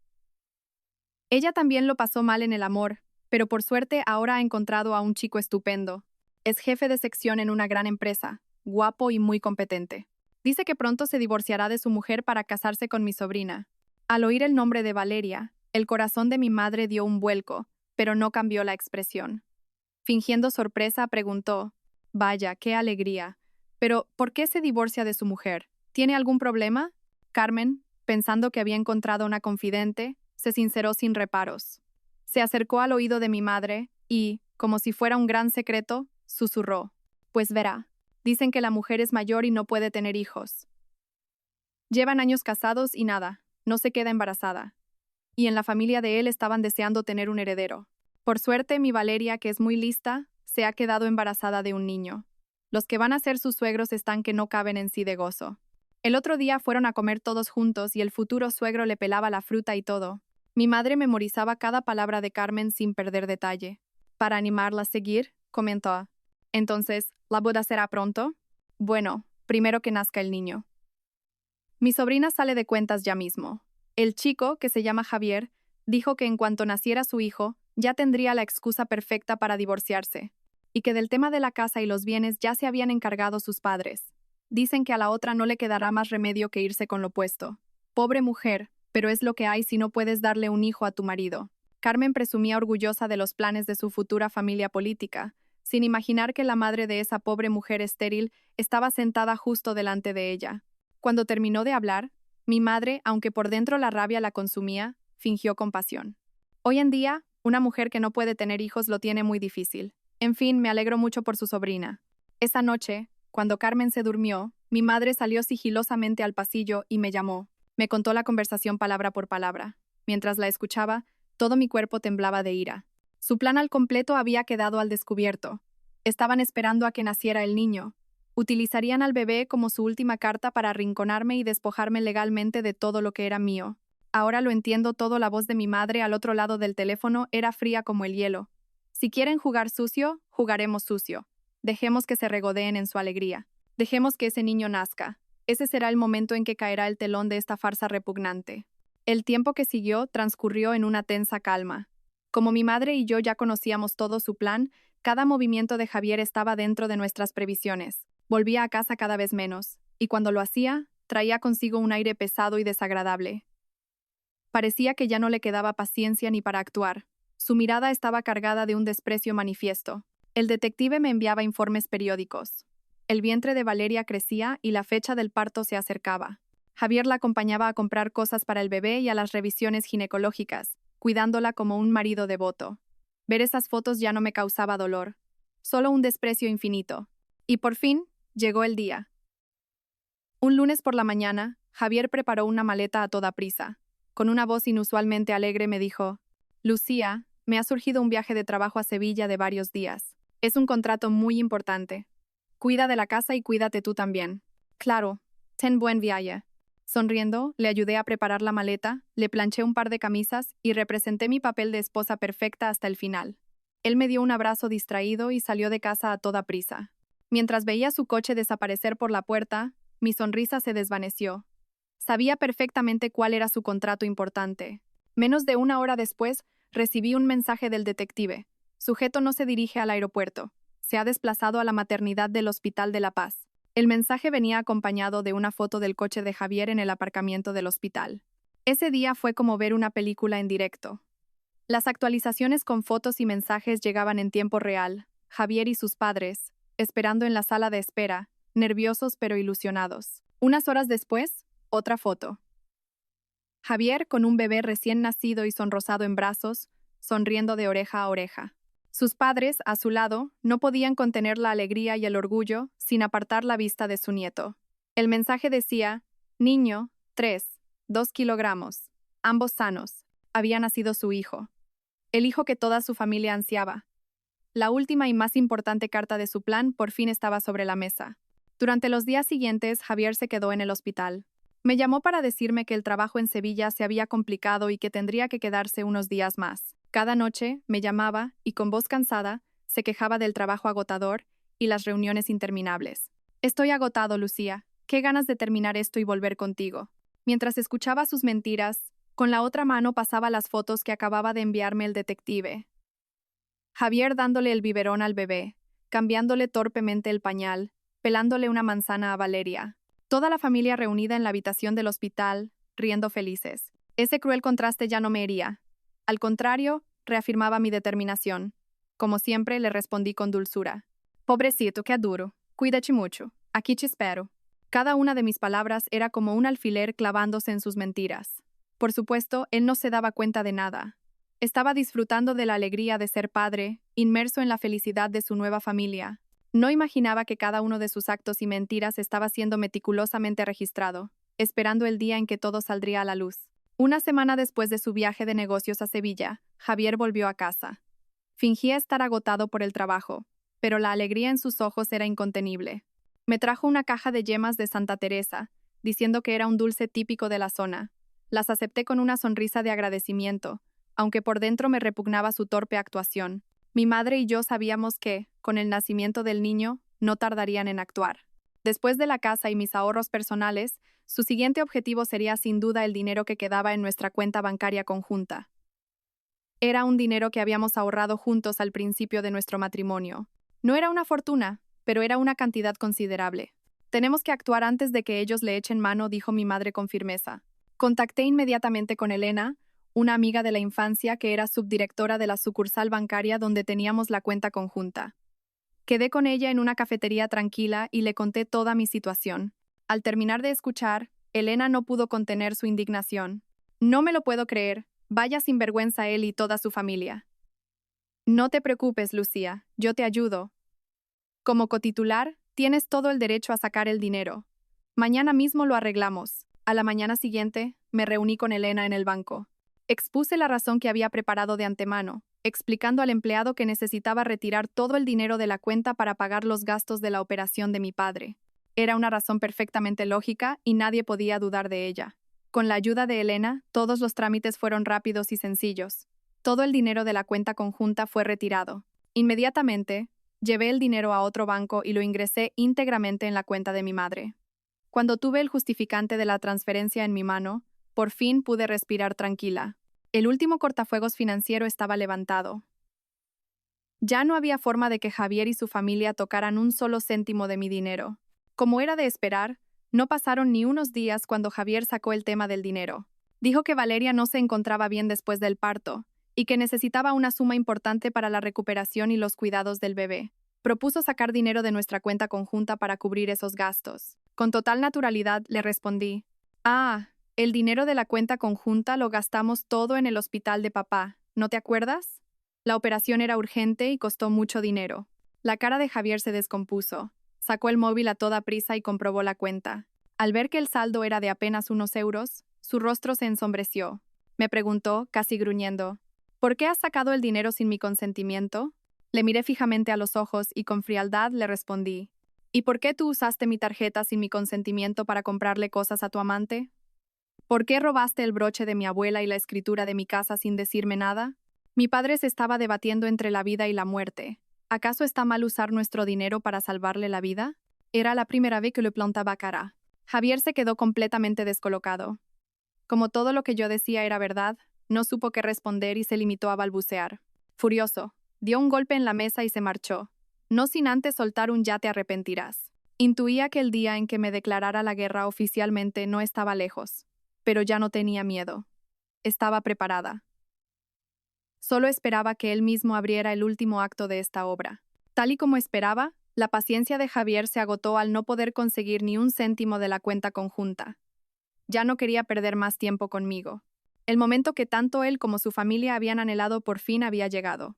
[SPEAKER 1] Ella también lo pasó mal en el amor, pero por suerte ahora ha encontrado a un chico estupendo. Es jefe de sección en una gran empresa, guapo y muy competente. Dice que pronto se divorciará de su mujer para casarse con mi sobrina. Al oír el nombre de Valeria, el corazón de mi madre dio un vuelco, pero no cambió la expresión. Fingiendo sorpresa, preguntó: «Vaya, qué alegría. Pero, ¿por qué se divorcia de su mujer? ¿Tiene algún problema?» Carmen, pensando que había encontrado una confidente, se sinceró sin reparos. Se acercó al oído de mi madre y, como si fuera un gran secreto, susurró: «Pues verá, dicen que la mujer es mayor y no puede tener hijos. Llevan años casados y nada, no se queda embarazada. Y en la familia de él estaban deseando tener un heredero. Por suerte, mi Valeria, que es muy lista, se ha quedado embarazada de un niño. Los que van a ser sus suegros están que no caben en sí de gozo. El otro día fueron a comer todos juntos y el futuro suegro le pelaba la fruta y todo. Mi madre memorizaba cada palabra de Carmen sin perder detalle. Para animarla a seguir, comentó: «Entonces, ¿la boda será pronto?» «Bueno, primero que nazca el niño». Mi sobrina sale de cuentas ya mismo. El chico, que se llama Javier, dijo que en cuanto naciera su hijo, ya tendría la excusa perfecta para divorciarse, y que del tema de la casa y los bienes ya se habían encargado sus padres. Dicen que a la otra no le quedará más remedio que irse con lo puesto. Pobre mujer, pero es lo que hay si no puedes darle un hijo a tu marido. Carmen presumía orgullosa de los planes de su futura familia política, sin imaginar que la madre de esa pobre mujer estéril estaba sentada justo delante de ella. Cuando terminó de hablar, mi madre, aunque por dentro la rabia la consumía, fingió compasión. Hoy en día, una mujer que no puede tener hijos lo tiene muy difícil. En fin, me alegro mucho por su sobrina. Esa noche, cuando Carmen se durmió, mi madre salió sigilosamente al pasillo y me llamó. Me contó la conversación palabra por palabra. Mientras la escuchaba, todo mi cuerpo temblaba de ira. Su plan al completo había quedado al descubierto. Estaban esperando a que naciera el niño. Utilizarían al bebé como su última carta para arrinconarme y despojarme legalmente de todo lo que era mío. Ahora lo entiendo todo. La voz de mi madre al otro lado del teléfono era fría como el hielo. Si quieren jugar sucio, jugaremos sucio. Dejemos que se regodeen en su alegría. Dejemos que ese niño nazca. Ese será el momento en que caerá el telón de esta farsa repugnante. El tiempo que siguió transcurrió en una tensa calma. Como mi madre y yo ya conocíamos todo su plan, cada movimiento de Javier estaba dentro de nuestras previsiones. Volvía a casa cada vez menos, y cuando lo hacía, traía consigo un aire pesado y desagradable. Parecía que ya no le quedaba paciencia ni para actuar. Su mirada estaba cargada de un desprecio manifiesto. El detective me enviaba informes periódicos. El vientre de Valeria crecía y la fecha del parto se acercaba. Javier la acompañaba a comprar cosas para el bebé y a las revisiones ginecológicas, cuidándola como un marido devoto. Ver esas fotos ya no me causaba dolor, solo un desprecio infinito. Y por fin, llegó el día. Un lunes por la mañana, Javier preparó una maleta a toda prisa. Con una voz inusualmente alegre me dijo: «Lucía, me ha surgido un viaje de trabajo a Sevilla de varios días. Es un contrato muy importante. Cuida de la casa y cuídate tú también». «Claro, ten buen viaje». Sonriendo, le ayudé a preparar la maleta, le planché un par de camisas y representé mi papel de esposa perfecta hasta el final. Él me dio un abrazo distraído y salió de casa a toda prisa. Mientras veía su coche desaparecer por la puerta, mi sonrisa se desvaneció. Sabía perfectamente cuál era su contrato importante. Menos de una hora después, recibí un mensaje del detective. Sujeto no se dirige al aeropuerto. Se ha desplazado a la maternidad del Hospital de La Paz. El mensaje venía acompañado de una foto del coche de Javier en el aparcamiento del hospital. Ese día fue como ver una película en directo. Las actualizaciones con fotos y mensajes llegaban en tiempo real. Javier y sus padres, esperando en la sala de espera, nerviosos pero ilusionados. Unas horas después, otra foto. Javier con un bebé recién nacido y sonrosado en brazos, sonriendo de oreja a oreja. Sus padres, a su lado, no podían contener la alegría y el orgullo sin apartar la vista de su nieto. El mensaje decía: «Niño, 2 kilogramos, ambos sanos». Había nacido su hijo. El hijo que toda su familia ansiaba. La última y más importante carta de su plan por fin estaba sobre la mesa. Durante los días siguientes, Javier se quedó en el hospital. Me llamó para decirme que el trabajo en Sevilla se había complicado y que tendría que quedarse unos días más. Cada noche me llamaba y con voz cansada se quejaba del trabajo agotador y las reuniones interminables. «Estoy agotado, Lucía. Qué ganas de terminar esto y volver contigo». Mientras escuchaba sus mentiras, con la otra mano pasaba las fotos que acababa de enviarme el detective. Javier dándole el biberón al bebé, cambiándole torpemente el pañal, pelándole una manzana a Valeria. Toda la familia reunida en la habitación del hospital, riendo felices. Ese cruel contraste ya no me hería. Al contrario, reafirmaba mi determinación. Como siempre, le respondí con dulzura. Pobrecito, qué duro. Cuídate mucho. Aquí te espero. Cada una de mis palabras era como un alfiler clavándose en sus mentiras. Por supuesto, él no se daba cuenta de nada. Estaba disfrutando de la alegría de ser padre, inmerso en la felicidad de su nueva familia. No imaginaba que cada uno de sus actos y mentiras estaba siendo meticulosamente registrado, esperando el día en que todo saldría a la luz. Una semana después de su viaje de negocios a Sevilla, Javier volvió a casa. Fingía estar agotado por el trabajo, pero la alegría en sus ojos era incontenible. Me trajo una caja de yemas de Santa Teresa, diciendo que era un dulce típico de la zona. Las acepté con una sonrisa de agradecimiento, aunque por dentro me repugnaba su torpe actuación. Mi madre y yo sabíamos que, con el nacimiento del niño, no tardarían en actuar. Después de la casa y mis ahorros personales, su siguiente objetivo sería sin duda el dinero que quedaba en nuestra cuenta bancaria conjunta. Era un dinero que habíamos ahorrado juntos al principio de nuestro matrimonio. No era una fortuna, pero era una cantidad considerable. Tenemos que actuar antes de que ellos le echen mano, dijo mi madre con firmeza. Contacté inmediatamente con Elena, una amiga de la infancia que era subdirectora de la sucursal bancaria donde teníamos la cuenta conjunta. Quedé con ella en una cafetería tranquila y le conté toda mi situación. Al terminar de escuchar, Elena no pudo contener su indignación. No me lo puedo creer, vaya sinvergüenza él y toda su familia. No te preocupes, Lucía, yo te ayudo. Como cotitular, tienes todo el derecho a sacar el dinero. Mañana mismo lo arreglamos. A la mañana siguiente, me reuní con Elena en el banco. Expuse la razón que había preparado de antemano, explicando al empleado que necesitaba retirar todo el dinero de la cuenta para pagar los gastos de la operación de mi padre. Era una razón perfectamente lógica y nadie podía dudar de ella. Con la ayuda de Elena, todos los trámites fueron rápidos y sencillos. Todo el dinero de la cuenta conjunta fue retirado. Inmediatamente, llevé el dinero a otro banco y lo ingresé íntegramente en la cuenta de mi madre. Cuando tuve el justificante de la transferencia en mi mano, por fin pude respirar tranquila. El último cortafuegos financiero estaba levantado. Ya no había forma de que Javier y su familia tocaran un solo céntimo de mi dinero. Como era de esperar, no pasaron ni unos días cuando Javier sacó el tema del dinero. Dijo que Valeria no se encontraba bien después del parto, y que necesitaba una suma importante para la recuperación y los cuidados del bebé. Propuso sacar dinero de nuestra cuenta conjunta para cubrir esos gastos. Con total naturalidad le respondí: «Ah, el dinero de la cuenta conjunta lo gastamos todo en el hospital de papá, ¿no te acuerdas? La operación era urgente y costó mucho dinero». La cara de Javier se descompuso. Sacó el móvil a toda prisa y comprobó la cuenta. Al ver que el saldo era de apenas unos euros, su rostro se ensombreció. Me preguntó, casi gruñendo: «¿Por qué has sacado el dinero sin mi consentimiento?». Le miré fijamente a los ojos y con frialdad le respondí: «¿Y por qué tú usaste mi tarjeta sin mi consentimiento para comprarle cosas a tu amante? ¿Por qué robaste el broche de mi abuela y la escritura de mi casa sin decirme nada?». Mi padre se estaba debatiendo entre la vida y la muerte. ¿Acaso está mal usar nuestro dinero para salvarle la vida? Era la primera vez que le plantaba cara. Javier se quedó completamente descolocado. Como todo lo que yo decía era verdad, no supo qué responder y se limitó a balbucear. Furioso, dio un golpe en la mesa y se marchó, no sin antes soltar un «ya te arrepentirás». Intuía que el día en que me declarara la guerra oficialmente no estaba lejos, pero ya no tenía miedo. Estaba preparada. Solo esperaba que él mismo abriera el último acto de esta obra. Tal y como esperaba, la paciencia de Javier se agotó al no poder conseguir ni un céntimo de la cuenta conjunta. Ya no quería perder más tiempo conmigo. El momento que tanto él como su familia habían anhelado por fin había llegado.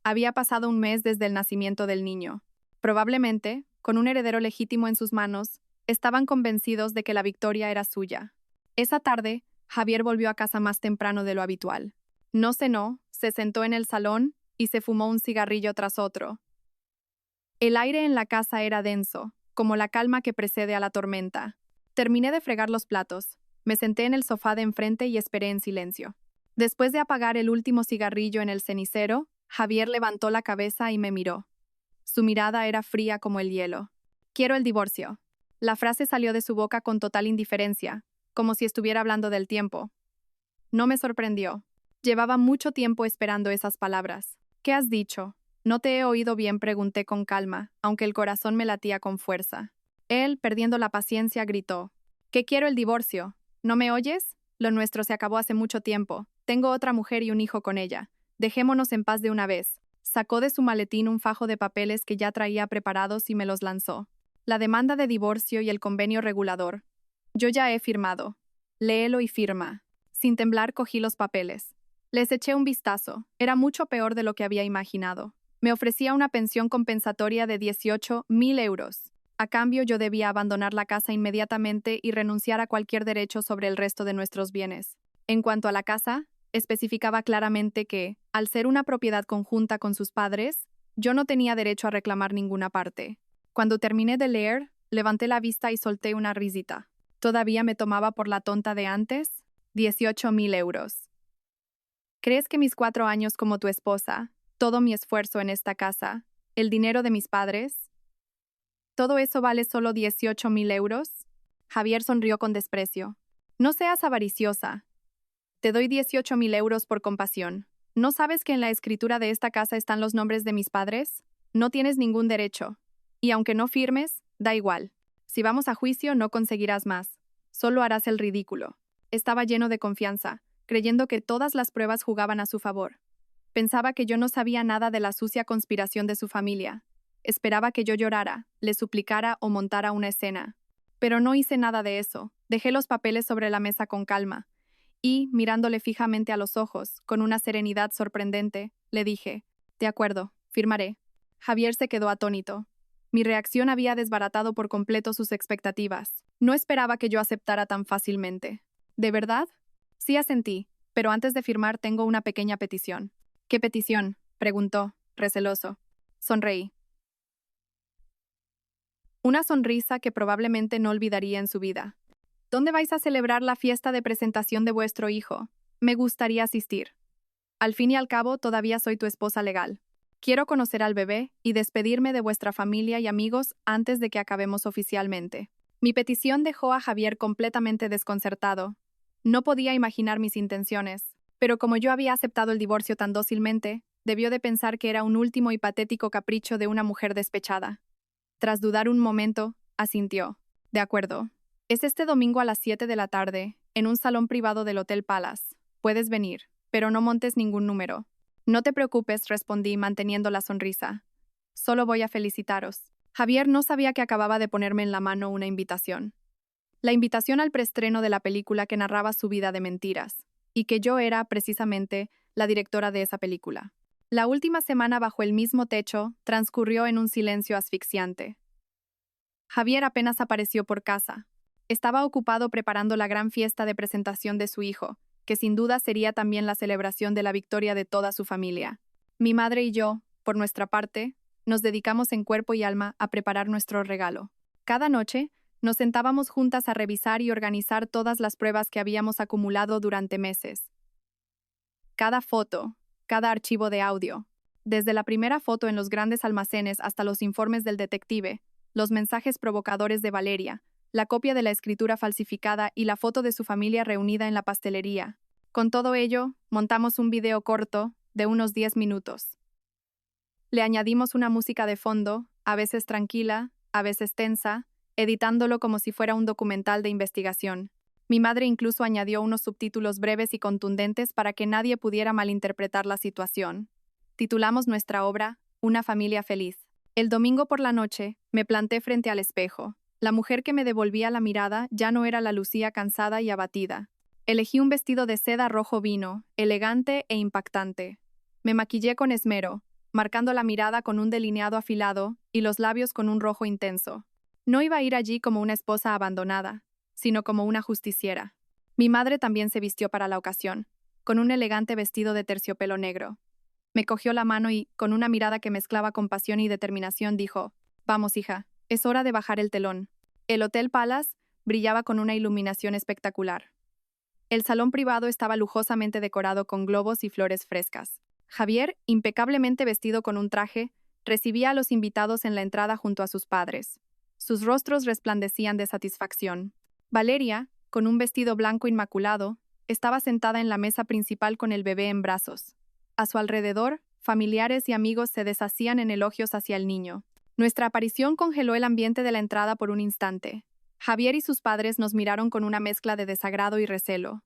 [SPEAKER 1] Había pasado un mes desde el nacimiento del niño. Probablemente, con un heredero legítimo en sus manos, estaban convencidos de que la victoria era suya. Esa tarde, Javier volvió a casa más temprano de lo habitual. No cenó, se sentó en el salón y se fumó un cigarrillo tras otro. El aire en la casa era denso, como la calma que precede a la tormenta. Terminé de fregar los platos, me senté en el sofá de enfrente y esperé en silencio. Después de apagar el último cigarrillo en el cenicero, Javier levantó la cabeza y me miró. Su mirada era fría como el hielo. «Quiero el divorcio». La frase salió de su boca con total indiferencia, como si estuviera hablando del tiempo. No me sorprendió. Llevaba mucho tiempo esperando esas palabras. ¿Qué has dicho? No te he oído bien, pregunté con calma, aunque el corazón me latía con fuerza. Él, perdiendo la paciencia, gritó: «¿Qué quiero el divorcio? ¿No me oyes? Lo nuestro se acabó hace mucho tiempo. Tengo otra mujer y un hijo con ella. Dejémonos en paz de una vez». Sacó de su maletín un fajo de papeles que ya traía preparados y me los lanzó. La demanda de divorcio y el convenio regulador. Yo ya he firmado. Léelo y firma. Sin temblar cogí los papeles. Les eché un vistazo. Era mucho peor de lo que había imaginado. Me ofrecía una pensión compensatoria de 18.000 euros. A cambio, yo debía abandonar la casa inmediatamente y renunciar a cualquier derecho sobre el resto de nuestros bienes. En cuanto a la casa, especificaba claramente que, al ser una propiedad conjunta con sus padres, yo no tenía derecho a reclamar ninguna parte. Cuando terminé de leer, levanté la vista y solté una risita. ¿Todavía me tomaba por la tonta de antes? 18.000 euros. ¿Crees que mis 4 años como tu esposa, todo mi esfuerzo en esta casa, el dinero de mis padres, todo eso vale solo 18.000 euros? Javier sonrió con desprecio. No seas avariciosa. Te doy 18.000 euros por compasión. ¿No sabes que en la escritura de esta casa están los nombres de mis padres? No tienes ningún derecho. Y aunque no firmes, da igual. Si vamos a juicio, no conseguirás más. Solo harás el ridículo. Estaba lleno de confianza, creyendo que todas las pruebas jugaban a su favor. Pensaba que yo no sabía nada de la sucia conspiración de su familia. Esperaba que yo llorara, le suplicara o montara una escena. Pero no hice nada de eso. Dejé los papeles sobre la mesa con calma. Y, mirándole fijamente a los ojos, con una serenidad sorprendente, le dije: «De acuerdo, firmaré». Javier se quedó atónito. Mi reacción había desbaratado por completo sus expectativas. No esperaba que yo aceptara tan fácilmente. ¿De verdad? Sí, asentí, pero antes de firmar tengo una pequeña petición. ¿Qué petición?, preguntó, receloso. Sonreí. Una sonrisa que probablemente no olvidaría en su vida. ¿Dónde vais a celebrar la fiesta de presentación de vuestro hijo? Me gustaría asistir. Al fin y al cabo, todavía soy tu esposa legal. Quiero conocer al bebé y despedirme de vuestra familia y amigos antes de que acabemos oficialmente. Mi petición dejó a Javier completamente desconcertado. No podía imaginar mis intenciones, pero como yo había aceptado el divorcio tan dócilmente, debió de pensar que era un último y patético capricho de una mujer despechada. Tras dudar un momento, asintió. De acuerdo. Es este domingo a las 7 de la tarde, en un salón privado del Hotel Palace. Puedes venir, pero no montes ningún número. No te preocupes, respondí manteniendo la sonrisa. Solo voy a felicitaros. Javier no sabía que acababa de ponerme en la mano una invitación. La invitación al preestreno de la película que narraba su vida de mentiras, y que yo era, precisamente, la directora de esa película. La última semana bajo el mismo techo transcurrió en un silencio asfixiante. Javier apenas apareció por casa. Estaba ocupado preparando la gran fiesta de presentación de su hijo, que sin duda sería también la celebración de la victoria de toda su familia. Mi madre y yo, por nuestra parte, nos dedicamos en cuerpo y alma a preparar nuestro regalo. Cada noche, nos sentábamos juntas a revisar y organizar todas las pruebas que habíamos acumulado durante meses. Cada foto, cada archivo de audio, desde la primera foto en los grandes almacenes hasta los informes del detective, los mensajes provocadores de Valeria, la copia de la escritura falsificada y la foto de su familia reunida en la pastelería. Con todo ello, montamos un video corto de unos 10 minutos. Le añadimos una música de fondo, a veces tranquila, a veces tensa, editándolo como si fuera un documental de investigación. Mi madre incluso añadió unos subtítulos breves y contundentes para que nadie pudiera malinterpretar la situación. Titulamos nuestra obra Una familia feliz. El domingo por la noche, me planté frente al espejo. La mujer que me devolvía la mirada ya no era la Lucía cansada y abatida. Elegí un vestido de seda rojo vino, elegante e impactante. Me maquillé con esmero, marcando la mirada con un delineado afilado y los labios con un rojo intenso. No iba a ir allí como una esposa abandonada, sino como una justiciera. Mi madre también se vistió para la ocasión, con un elegante vestido de terciopelo negro. Me cogió la mano y, con una mirada que mezclaba compasión y determinación, dijo: «Vamos, hija, es hora de bajar el telón». El Hotel Palace brillaba con una iluminación espectacular. El salón privado estaba lujosamente decorado con globos y flores frescas. Javier, impecablemente vestido con un traje, recibía a los invitados en la entrada junto a sus padres. Sus rostros resplandecían de satisfacción. Valeria, con un vestido blanco inmaculado, estaba sentada en la mesa principal con el bebé en brazos. A su alrededor, familiares y amigos se deshacían en elogios hacia el niño. Nuestra aparición congeló el ambiente de la entrada por un instante. Javier y sus padres nos miraron con una mezcla de desagrado y recelo.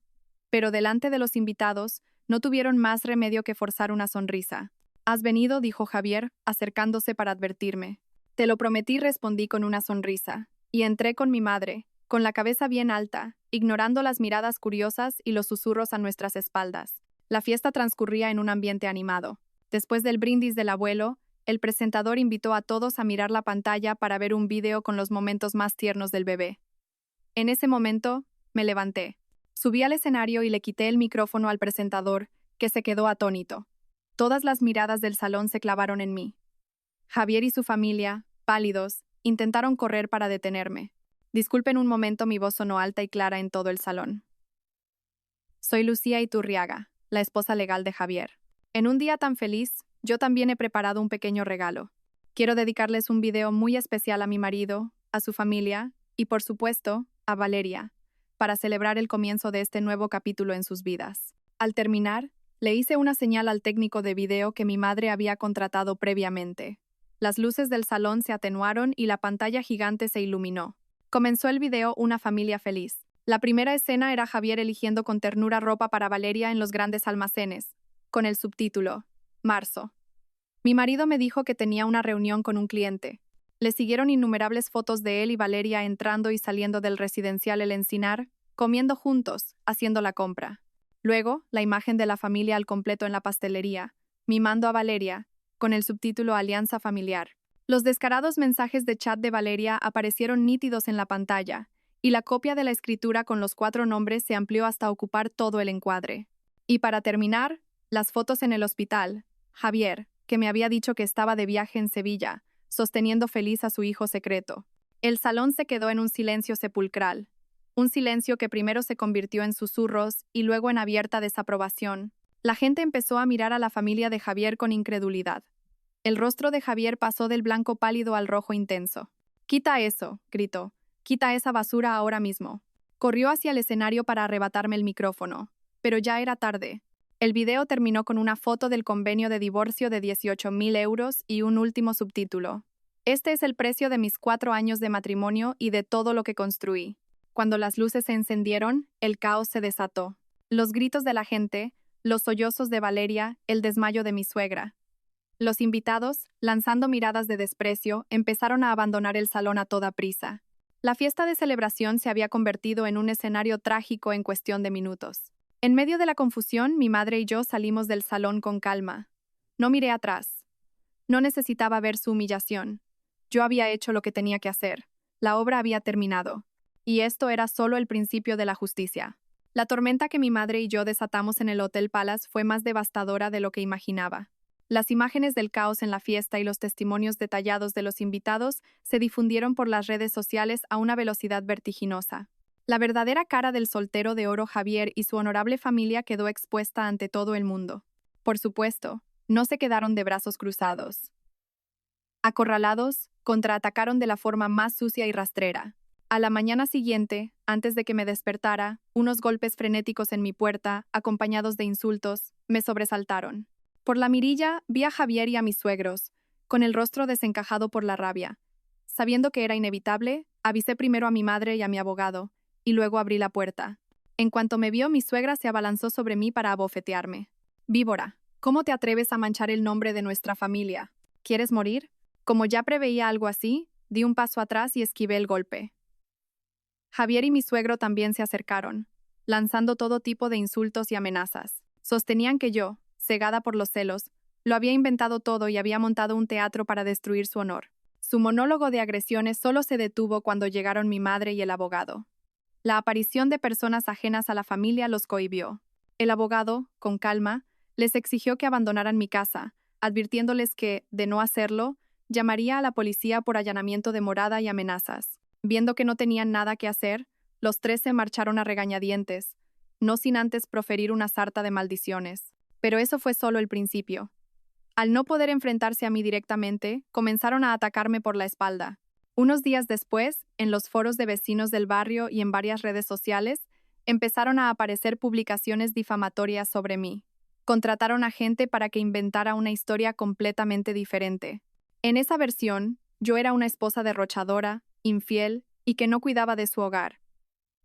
[SPEAKER 1] Pero delante de los invitados, no tuvieron más remedio que forzar una sonrisa. «¿Has venido?», dijo Javier, acercándose para advertirme. «Te lo prometí», respondí con una sonrisa. Y entré con mi madre, con la cabeza bien alta, ignorando las miradas curiosas y los susurros a nuestras espaldas. La fiesta transcurría en un ambiente animado. Después del brindis del abuelo, el presentador invitó a todos a mirar la pantalla para ver un video con los momentos más tiernos del bebé. En ese momento, me levanté. Subí al escenario y le quité el micrófono al presentador, que se quedó atónito. Todas las miradas del salón se clavaron en mí. Javier y su familia, pálidos, intentaron correr para detenerme. Disculpen un momento, mi voz sonó alta y clara en todo el salón. Soy Lucía Iturriaga, la esposa legal de Javier. En un día tan feliz, yo también he preparado un pequeño regalo. Quiero dedicarles un video muy especial a mi marido, a su familia y, por supuesto, a Valeria, para celebrar el comienzo de este nuevo capítulo en sus vidas. Al terminar, le hice una señal al técnico de video que mi madre había contratado previamente. Las luces del salón se atenuaron y la pantalla gigante se iluminó. Comenzó el video Una familia feliz. La primera escena era Javier eligiendo con ternura ropa para Valeria en los grandes almacenes, con el subtítulo Marzo. Mi marido me dijo que tenía una reunión con un cliente. Le siguieron innumerables fotos de él y Valeria entrando y saliendo del residencial El Encinar, comiendo juntos, haciendo la compra. Luego, la imagen de la familia al completo en la pastelería, mimando a Valeria, con el subtítulo Alianza Familiar. Los descarados mensajes de chat de Valeria aparecieron nítidos en la pantalla, y la copia de la escritura con los 4 nombres se amplió hasta ocupar todo el encuadre. Y para terminar, las fotos en el hospital. Javier, que me había dicho que estaba de viaje en Sevilla, sosteniendo feliz a su hijo secreto. El salón se quedó en un silencio sepulcral. Un silencio que primero se convirtió en susurros y luego en abierta desaprobación. La gente empezó a mirar a la familia de Javier con incredulidad. El rostro de Javier pasó del blanco pálido al rojo intenso. «Quita eso», gritó. «Quita esa basura ahora mismo». Corrió hacia el escenario para arrebatarme el micrófono. Pero ya era tarde. El video terminó con una foto del convenio de divorcio de 18.000 euros y un último subtítulo. «Este es el precio de mis 4 años de matrimonio y de todo lo que construí». Cuando las luces se encendieron, el caos se desató. Los gritos de la gente, los sollozos de Valeria, el desmayo de mi suegra. Los invitados, lanzando miradas de desprecio, empezaron a abandonar el salón a toda prisa. La fiesta de celebración se había convertido en un escenario trágico en cuestión de minutos. En medio de la confusión, mi madre y yo salimos del salón con calma. No miré atrás. No necesitaba ver su humillación. Yo había hecho lo que tenía que hacer. La obra había terminado. Y esto era solo el principio de la justicia. La tormenta que mi madre y yo desatamos en el Hotel Palace fue más devastadora de lo que imaginaba. Las imágenes del caos en la fiesta y los testimonios detallados de los invitados se difundieron por las redes sociales a una velocidad vertiginosa. La verdadera cara del soltero de oro Javier y su honorable familia quedó expuesta ante todo el mundo. Por supuesto, no se quedaron de brazos cruzados. Acorralados, contraatacaron de la forma más sucia y rastrera. A la mañana siguiente, antes de que me despertara, unos golpes frenéticos en mi puerta, acompañados de insultos, me sobresaltaron. Por la mirilla vi a Javier y a mis suegros, con el rostro desencajado por la rabia. Sabiendo que era inevitable, avisé primero a mi madre y a mi abogado, y luego abrí la puerta. En cuanto me vio, mi suegra se abalanzó sobre mí para abofetearme. «Víbora, ¿cómo te atreves a manchar el nombre de nuestra familia? ¿Quieres morir?» Como ya preveía algo así, di un paso atrás y esquivé el golpe. Javier y mi suegro también se acercaron, lanzando todo tipo de insultos y amenazas. Sostenían que yo, cegada por los celos, lo había inventado todo y había montado un teatro para destruir su honor. Su monólogo de agresiones solo se detuvo cuando llegaron mi madre y el abogado. La aparición de personas ajenas a la familia los cohibió. El abogado, con calma, les exigió que abandonaran mi casa, advirtiéndoles que, de no hacerlo, llamaría a la policía por allanamiento de morada y amenazas. Viendo que no tenían nada que hacer, los 3 se marcharon a regañadientes, no sin antes proferir una sarta de maldiciones. Pero eso fue solo el principio. Al no poder enfrentarse a mí directamente, comenzaron a atacarme por la espalda. Unos días después, en los foros de vecinos del barrio y en varias redes sociales, empezaron a aparecer publicaciones difamatorias sobre mí. Contrataron a gente para que inventara una historia completamente diferente. En esa versión, yo era una esposa derrochadora, infiel y que no cuidaba de su hogar.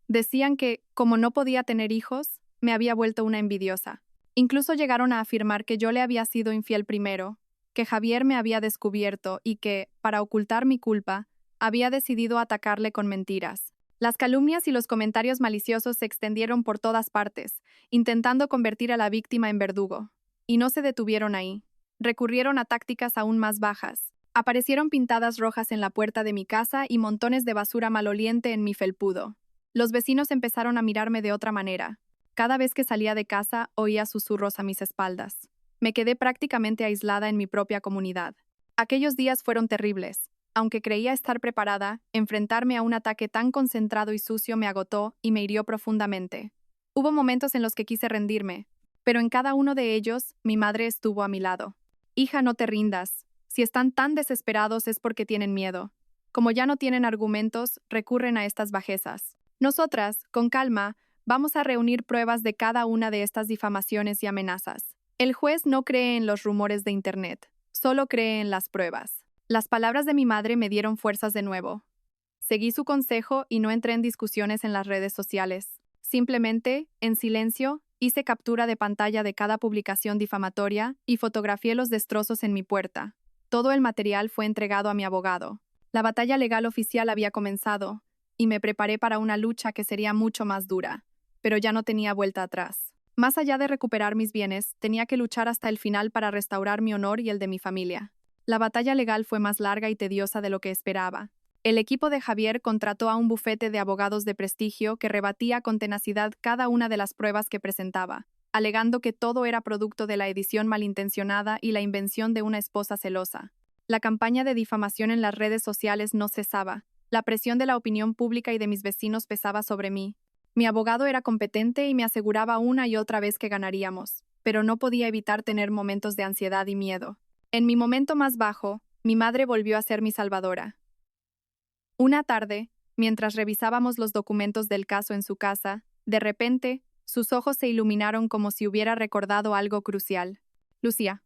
[SPEAKER 1] Decían que, como no podía tener hijos, me había vuelto una envidiosa. Incluso llegaron a afirmar que yo le había sido infiel primero, que Javier me había descubierto y que, para ocultar mi culpa, había decidido atacarle con mentiras. Las calumnias y los comentarios maliciosos se extendieron por todas partes, intentando convertir a la víctima en verdugo. Y no se detuvieron ahí. Recurrieron a tácticas aún más bajas. Aparecieron pintadas rojas en la puerta de mi casa y montones de basura maloliente en mi felpudo. Los vecinos empezaron a mirarme de otra manera. Cada vez que salía de casa, oía susurros a mis espaldas. Me quedé prácticamente aislada en mi propia comunidad. Aquellos días fueron terribles. Aunque creía estar preparada, enfrentarme a un ataque tan concentrado y sucio me agotó y me hirió profundamente. Hubo momentos en los que quise rendirme, pero en cada uno de ellos, mi madre estuvo a mi lado. Hija, no te rindas. Si están tan desesperados es porque tienen miedo. Como ya no tienen argumentos, recurren a estas bajezas. Nosotras, con calma, vamos a reunir pruebas de cada una de estas difamaciones y amenazas. El juez no cree en los rumores de Internet, solo cree en las pruebas. Las palabras de mi madre me dieron fuerzas de nuevo. Seguí su consejo y no entré en discusiones en las redes sociales. Simplemente, en silencio, hice captura de pantalla de cada publicación difamatoria y fotografié los destrozos en mi puerta. Todo el material fue entregado a mi abogado. La batalla legal oficial había comenzado, y me preparé para una lucha que sería mucho más dura, pero ya no tenía vuelta atrás. Más allá de recuperar mis bienes, tenía que luchar hasta el final para restaurar mi honor y el de mi familia. La batalla legal fue más larga y tediosa de lo que esperaba. El equipo de Javier contrató a un bufete de abogados de prestigio que rebatía con tenacidad cada una de las pruebas que presentaba, alegando que todo era producto de la edición malintencionada y la invención de una esposa celosa. La campaña de difamación en las redes sociales no cesaba. La presión de la opinión pública y de mis vecinos pesaba sobre mí. Mi abogado era competente y me aseguraba una y otra vez que ganaríamos, pero no podía evitar tener momentos de ansiedad y miedo. En mi momento más bajo, mi madre volvió a ser mi salvadora. Una tarde, mientras revisábamos los documentos del caso en su casa, de repente, sus ojos se iluminaron como si hubiera recordado algo crucial. Lucía.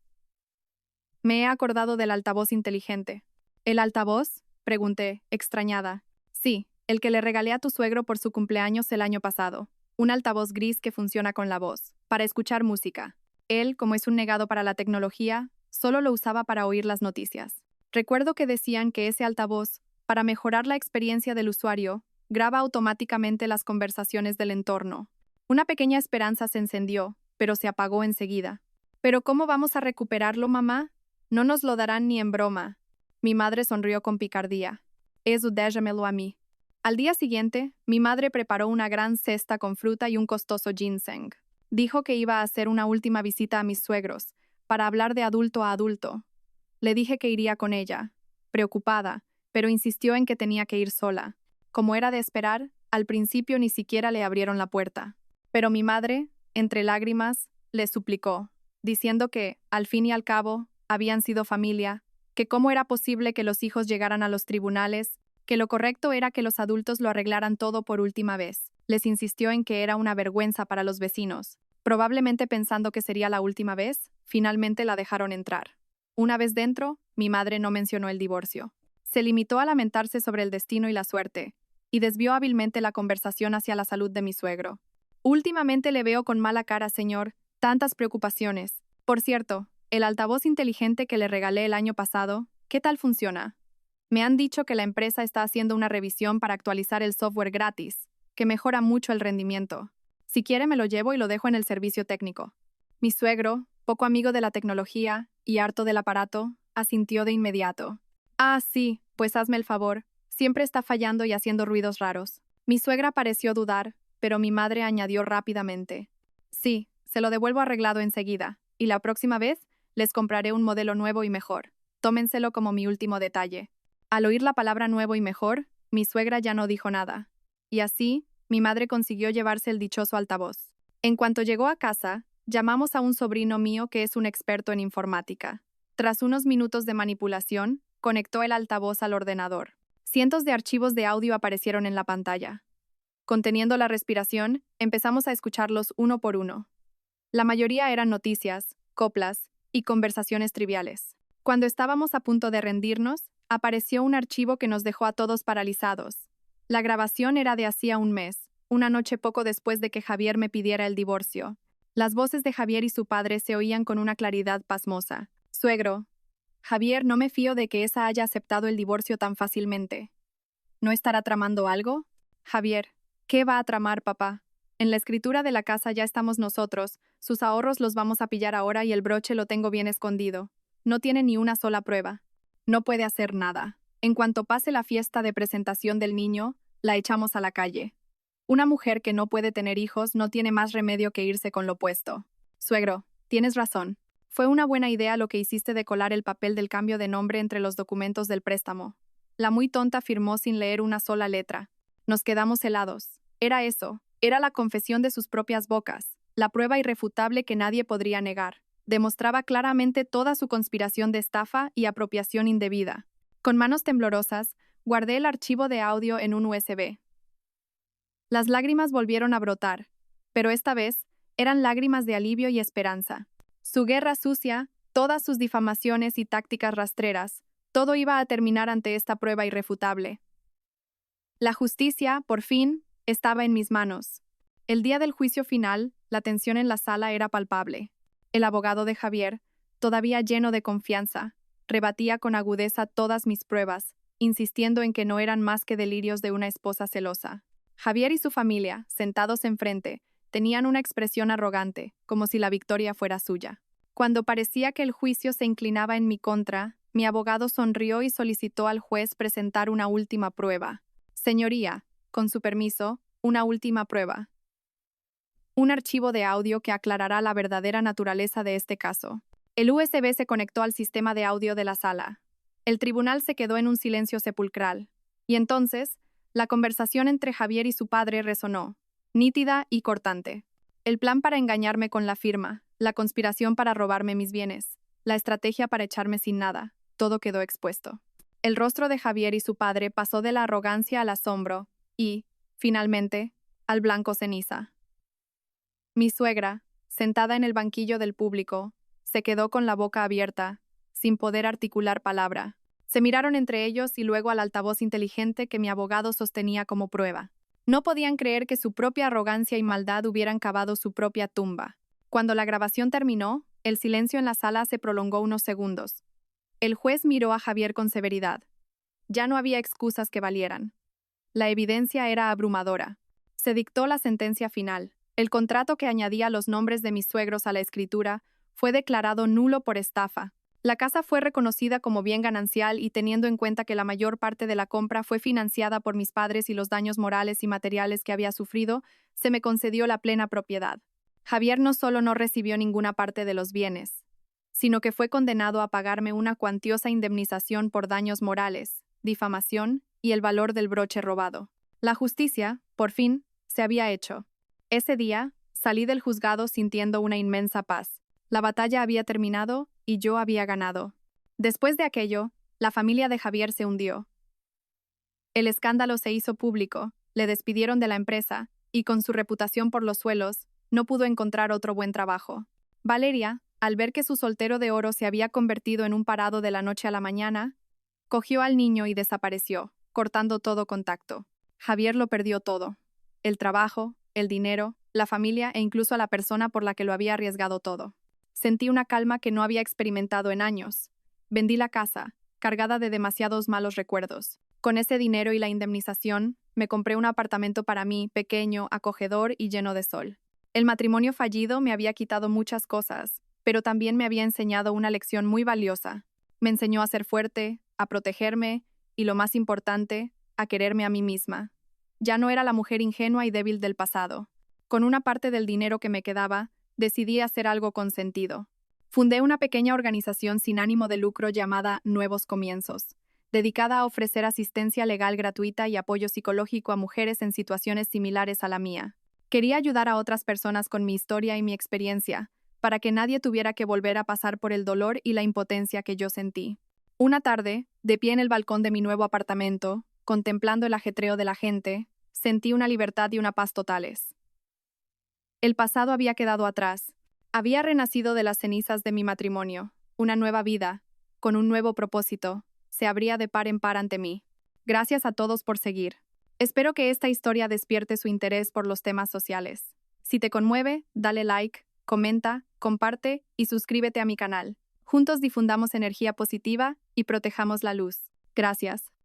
[SPEAKER 1] Me he acordado del altavoz inteligente. ¿El altavoz? Pregunté, extrañada. Sí, el que le regalé a tu suegro por su cumpleaños el año pasado. Un altavoz gris que funciona con la voz, para escuchar música. Él, como es un negado para la tecnología, solo lo usaba para oír las noticias. Recuerdo que decían que ese altavoz, para mejorar la experiencia del usuario, graba automáticamente las conversaciones del entorno. Una pequeña esperanza se encendió, pero se apagó enseguida. ¿Pero cómo vamos a recuperarlo, mamá? No nos lo darán ni en broma. Mi madre sonrió con picardía. Eso déjamelo a mí. Al día siguiente, mi madre preparó una gran cesta con fruta y un costoso ginseng. Dijo que iba a hacer una última visita a mis suegros, para hablar de adulto a adulto. Le dije que iría con ella, preocupada, pero insistió en que tenía que ir sola. Como era de esperar, al principio ni siquiera le abrieron la puerta. Pero mi madre, entre lágrimas, le suplicó, diciendo que, al fin y al cabo, habían sido familia, que cómo era posible que los hijos llegaran a los tribunales, que lo correcto era que los adultos lo arreglaran todo por última vez. Les insistió en que era una vergüenza para los vecinos. Probablemente pensando que sería la última vez, finalmente la dejaron entrar. Una vez dentro, mi madre no mencionó el divorcio. Se limitó a lamentarse sobre el destino y la suerte, y desvió hábilmente la conversación hacia la salud de mi suegro. Últimamente le veo con mala cara, señor, tantas preocupaciones. Por cierto, el altavoz inteligente que le regalé el año pasado, ¿qué tal funciona? Me han dicho que la empresa está haciendo una revisión para actualizar el software gratis, que mejora mucho el rendimiento. Si quiere me lo llevo y lo dejo en el servicio técnico. Mi suegro, poco amigo de la tecnología y harto del aparato, asintió de inmediato. Ah, sí, pues hazme el favor. Siempre está fallando y haciendo ruidos raros. Mi suegra pareció dudar, pero mi madre añadió rápidamente. Sí, se lo devuelvo arreglado enseguida, y la próxima vez les compraré un modelo nuevo y mejor. Tómenselo como mi último detalle. Al oír la palabra nuevo y mejor, mi suegra ya no dijo nada. Y así, mi madre consiguió llevarse el dichoso altavoz. En cuanto llegó a casa, llamamos a un sobrino mío que es un experto en informática. Tras unos minutos de manipulación, conectó el altavoz al ordenador. Cientos de archivos de audio aparecieron en la pantalla. Conteniendo la respiración, empezamos a escucharlos uno por uno. La mayoría eran noticias, coplas y conversaciones triviales. Cuando estábamos a punto de rendirnos, apareció un archivo que nos dejó a todos paralizados. La grabación era de hacía un mes, una noche poco después de que Javier me pidiera el divorcio. Las voces de Javier y su padre se oían con una claridad pasmosa. Suegro, Javier, no me fío de que esa haya aceptado el divorcio tan fácilmente. ¿No estará tramando algo? Javier, ¿qué va a tramar, papá? En la escritura de la casa ya estamos nosotros, sus ahorros los vamos a pillar ahora y el broche lo tengo bien escondido. No tiene ni una sola prueba. No puede hacer nada. En cuanto pase la fiesta de presentación del niño, la echamos a la calle. Una mujer que no puede tener hijos no tiene más remedio que irse con lo puesto. Suegro, tienes razón. Fue una buena idea lo que hiciste de colar el papel del cambio de nombre entre los documentos del préstamo. La muy tonta firmó sin leer una sola letra. Nos quedamos helados. Era eso. Era la confesión de sus propias bocas, la prueba irrefutable que nadie podría negar. Demostraba claramente toda su conspiración de estafa y apropiación indebida. Con manos temblorosas, guardé el archivo de audio en un USB. Las lágrimas volvieron a brotar, pero esta vez eran lágrimas de alivio y esperanza. Su guerra sucia, todas sus difamaciones y tácticas rastreras, todo iba a terminar ante esta prueba irrefutable. La justicia, por fin, estaba en mis manos. El día del juicio final, la tensión en la sala era palpable. El abogado de Javier, todavía lleno de confianza, rebatía con agudeza todas mis pruebas, insistiendo en que no eran más que delirios de una esposa celosa. Javier y su familia, sentados enfrente, tenían una expresión arrogante, como si la victoria fuera suya. Cuando parecía que el juicio se inclinaba en mi contra, mi abogado sonrió y solicitó al juez presentar una última prueba. Señoría, con su permiso, una última prueba. Un archivo de audio que aclarará la verdadera naturaleza de este caso. El USB se conectó al sistema de audio de la sala. El tribunal se quedó en un silencio sepulcral. Y entonces, la conversación entre Javier y su padre resonó, nítida y cortante. El plan para engañarme con la firma, la conspiración para robarme mis bienes, la estrategia para echarme sin nada, todo quedó expuesto. El rostro de Javier y su padre pasó de la arrogancia al asombro y, finalmente, al blanco ceniza. Mi suegra, sentada en el banquillo del público, se quedó con la boca abierta, sin poder articular palabra. Se miraron entre ellos y luego al altavoz inteligente que mi abogado sostenía como prueba. No podían creer que su propia arrogancia y maldad hubieran cavado su propia tumba. Cuando la grabación terminó, el silencio en la sala se prolongó unos segundos. El juez miró a Javier con severidad. Ya no había excusas que valieran. La evidencia era abrumadora. Se dictó la sentencia final. El contrato que añadía los nombres de mis suegros a la escritura fue declarado nulo por estafa. La casa fue reconocida como bien ganancial y teniendo en cuenta que la mayor parte de la compra fue financiada por mis padres y los daños morales y materiales que había sufrido, se me concedió la plena propiedad. Javier no solo no recibió ninguna parte de los bienes, sino que fue condenado a pagarme una cuantiosa indemnización por daños morales, difamación y el valor del broche robado. La justicia, por fin, se había hecho. Ese día, salí del juzgado sintiendo una inmensa paz. La batalla había terminado y yo había ganado. Después de aquello, la familia de Javier se hundió. El escándalo se hizo público, le despidieron de la empresa y con su reputación por los suelos, no pudo encontrar otro buen trabajo. Valeria, al ver que su soltero de oro se había convertido en un parado de la noche a la mañana, cogió al niño y desapareció, cortando todo contacto. Javier lo perdió todo. El trabajo, el dinero, la familia e incluso a la persona por la que lo había arriesgado todo. Sentí una calma que no había experimentado en años. Vendí la casa, cargada de demasiados malos recuerdos. Con ese dinero y la indemnización, me compré un apartamento para mí, pequeño, acogedor y lleno de sol. El matrimonio fallido me había quitado muchas cosas, pero también me había enseñado una lección muy valiosa. Me enseñó a ser fuerte, a protegerme y, lo más importante, a quererme a mí misma. Ya no era la mujer ingenua y débil del pasado. Con una parte del dinero que me quedaba, decidí hacer algo con sentido. Fundé una pequeña organización sin ánimo de lucro llamada Nuevos Comienzos, dedicada a ofrecer asistencia legal gratuita y apoyo psicológico a mujeres en situaciones similares a la mía. Quería ayudar a otras personas con mi historia y mi experiencia, para que nadie tuviera que volver a pasar por el dolor y la impotencia que yo sentí. Una tarde, de pie en el balcón de mi nuevo apartamento, contemplando el ajetreo de la gente, sentí una libertad y una paz totales. El pasado había quedado atrás. Había renacido de las cenizas de mi matrimonio. Una nueva vida, con un nuevo propósito, se abría de par en par ante mí. Gracias a todos por seguir. Espero que esta historia despierte su interés por los temas sociales. Si te conmueve, dale like, comenta, comparte y suscríbete a mi canal. Juntos difundamos energía positiva y protejamos la luz. Gracias.